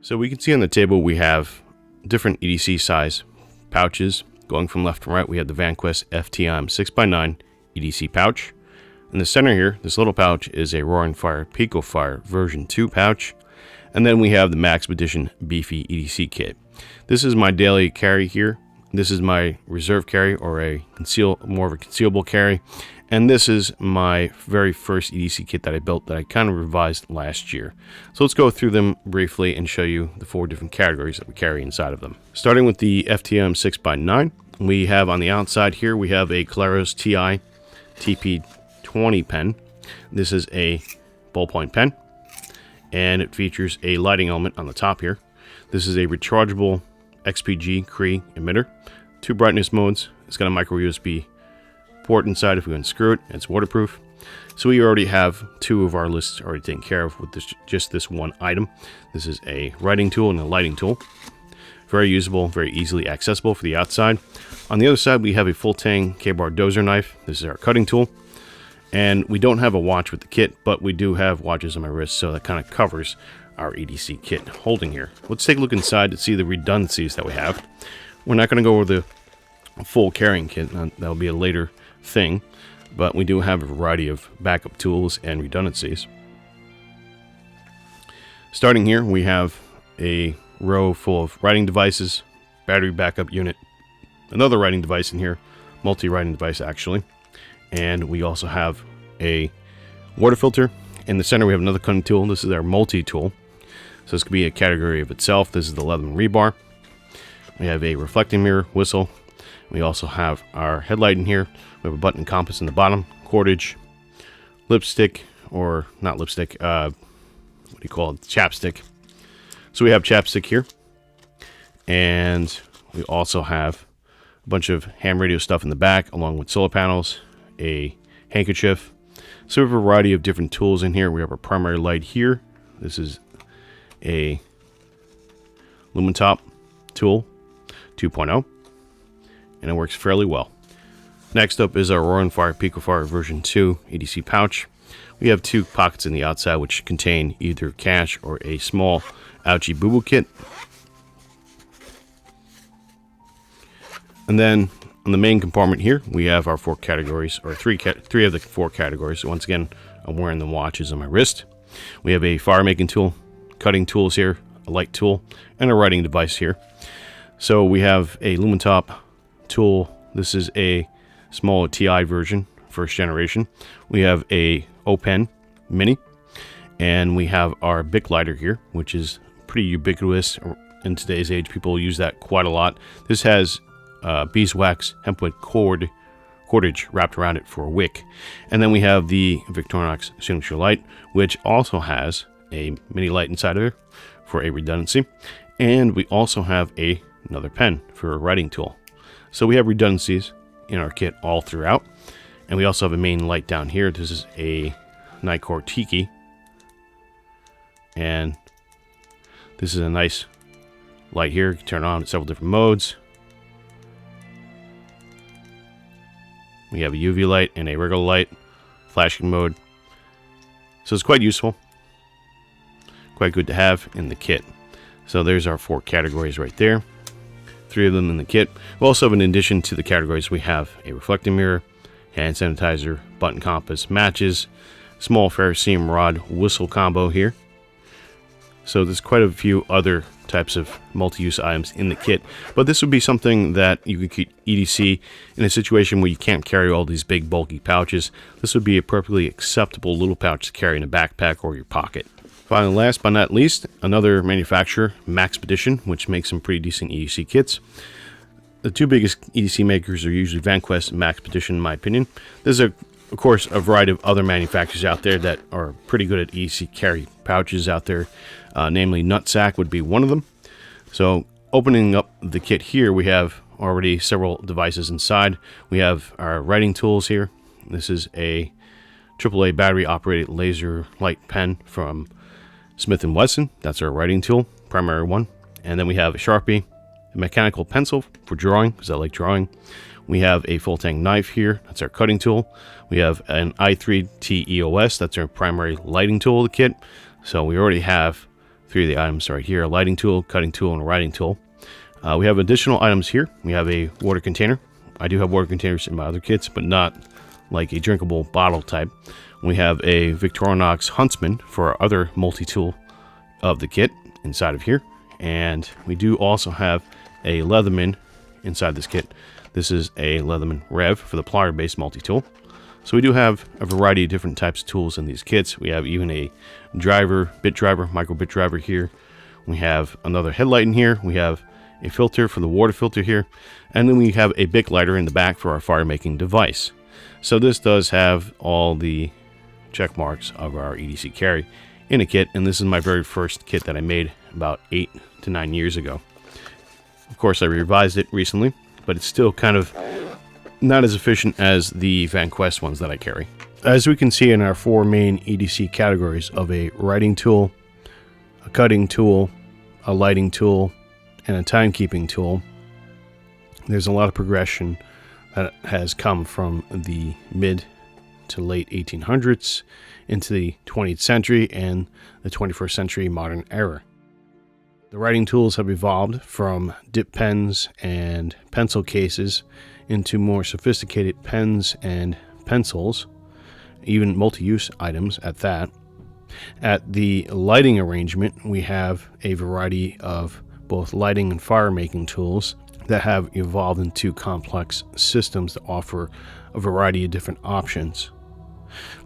So we can see on the table we have different EDC size pouches. Going from left to right, we have the VanQuest FTM 6x9 EDC pouch. In the center here, this little pouch is a Roaring Fire Pico Fire version 2 pouch. And then we have the Max Edition Beefy EDC kit. This is my daily carry here. This is my reserve carry, or more of a concealable carry. And this is my very first EDC kit that I built that I kind of revised last year. So let's go through them briefly and show you the 4 different categories that we carry inside of them. Starting with the FTM 6x9, we have on the outside here, we have a Claros TI TP20 pen. This is a ballpoint pen, and it features a lighting element on the top here. This is a rechargeable XPG Cree emitter, 2 brightness modes. It's got a micro USB port inside if we unscrew it. It's waterproof. So we already have 2 of our lists already taken care of with just this one item. This is a writing tool and a lighting tool. Very usable, very easily accessible for the outside. On the other side, we have a full tang K-bar dozer knife. This is our cutting tool. And we don't have a watch with the kit, but we do have watches on my wrist, so that kind of covers our EDC kit holding here. Let's take a look inside to see the redundancies that we have. We're not going to go over the full carrying kit. That'll be a later thing, but we do have a variety of backup tools and redundancies. Starting here, we have a row full of writing devices, battery backup unit, another writing device in here, multi-writing device actually, and we also have a water filter. In the center we have another cutting tool. This is our multi-tool, so this could be a category of itself. This is the Leatherman rebar. We have a reflecting mirror, whistle. We also have our headlight in here. We have a button compass in the bottom, cordage, lipstick, or not lipstick, what do you call it, chapstick. So we have chapstick here, and we also have a bunch of ham radio stuff in the back, along with solar panels, a handkerchief. So we have a variety of different tools in here. We have our primary light here. This is a Lumentop tool 2.0, and it works fairly well. Next up is our Roaring Fire Picofire version 2 EDC pouch. We have two pockets in the outside which contain either cash or a small Ouchie Boo Boo kit. And then on the main compartment here, we have our four categories, or three of the four categories. So once again, I'm wearing the watches on my wrist. We have a fire making tool, cutting tools here, a light tool, and a writing device here. So we have a Lumentop tool. This is a small TI version, first generation. We have a O-Pen Mini, and we have our Bic lighter here, which is pretty ubiquitous in today's age. People use that quite a lot. This has beeswax hempwood cordage wrapped around it for a wick. And then we have the Victorinox signature light, which also has a mini light inside of it for a redundancy. And we also have another pen for a writing tool. So we have redundancies in our kit all throughout. And we also have a main light down here. This is a Nikkor Tiki. And this is a nice light here. You can turn on in several different modes. We have a UV light and a regular light, flashing mode. So it's quite useful. Quite good to have in the kit. So there's our four categories right there. Three of them in the kit. We also have, in addition to the categories, we have a reflecting mirror, hand sanitizer, button compass, matches, small ferrocerium rod whistle combo here. So there's quite a few other types of multi-use items in the kit, but this would be something that you could keep EDC in a situation where you can't carry all these big bulky pouches. This would be a perfectly acceptable little pouch to carry in a backpack or your pocket. Finally, last but not least, another manufacturer, Maxpedition, which makes some pretty decent EDC kits. The two biggest EDC makers are usually VanQuest and Maxpedition, in my opinion. There's, of course, a variety of other manufacturers out there that are pretty good at EDC carry pouches out there. Namely, Nutsack would be one of them. So, opening up the kit here, we have already several devices inside. We have our writing tools here. This is a AAA battery-operated laser light pen from Smith & Wesson. That's our writing tool, primary one. And then we have a Sharpie, a mechanical pencil for drawing, because I like drawing. We have a full-tank knife here. That's our cutting tool. We have an i3T EOS. That's our primary lighting tool of the kit. So we already have three of the items right here: a lighting tool, cutting tool, and a writing tool. We have additional items here. We have a water container. I do have water containers in my other kits, but not like a drinkable bottle type. We have a Victorinox Huntsman for our other multi-tool of the kit inside of here. And we do also have a Leatherman inside this kit. This is a Leatherman Rev for the plier-based multi-tool. So we do have a variety of different types of tools in these kits. We have even a driver, bit driver, micro bit driver here. We have another headlight in here. We have a filter for the water filter here. And then we have a Bic lighter in the back for our fire making device. So this does have all the check marks of our EDC carry in a kit. And this is my very first kit that I made about 8 to 9 years ago. Of course, I revised it recently, but it's still kind of not as efficient as the VanQuest ones that I carry. As we can see in our four main EDC categories of a writing tool, a cutting tool, a lighting tool, and a timekeeping tool, there's a lot of progression that has come from the mid to late 1800s into the 20th century and the 21st century modern era. The writing tools have evolved from dip pens and pencil cases into more sophisticated pens and pencils, even multi-use items at that. At the lighting arrangement, we have a variety of both lighting and fire making tools that have evolved into complex systems that offer a variety of different options.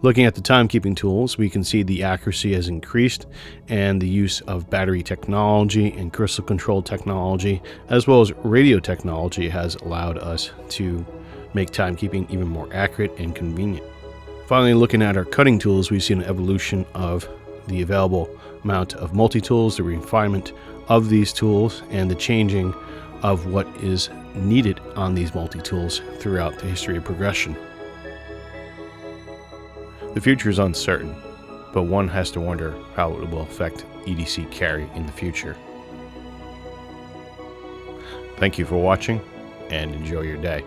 Looking at the timekeeping tools, we can see the accuracy has increased, and the use of battery technology and crystal control technology as well as radio technology has allowed us to make timekeeping even more accurate and convenient. Finally, looking at our cutting tools, we see an evolution of the available amount of multi-tools, the refinement of these tools, and the changing of what is needed on these multi-tools throughout the history of progression. The future is uncertain, but one has to wonder how it will affect EDC carry in the future. Thank you for watching, and enjoy your day.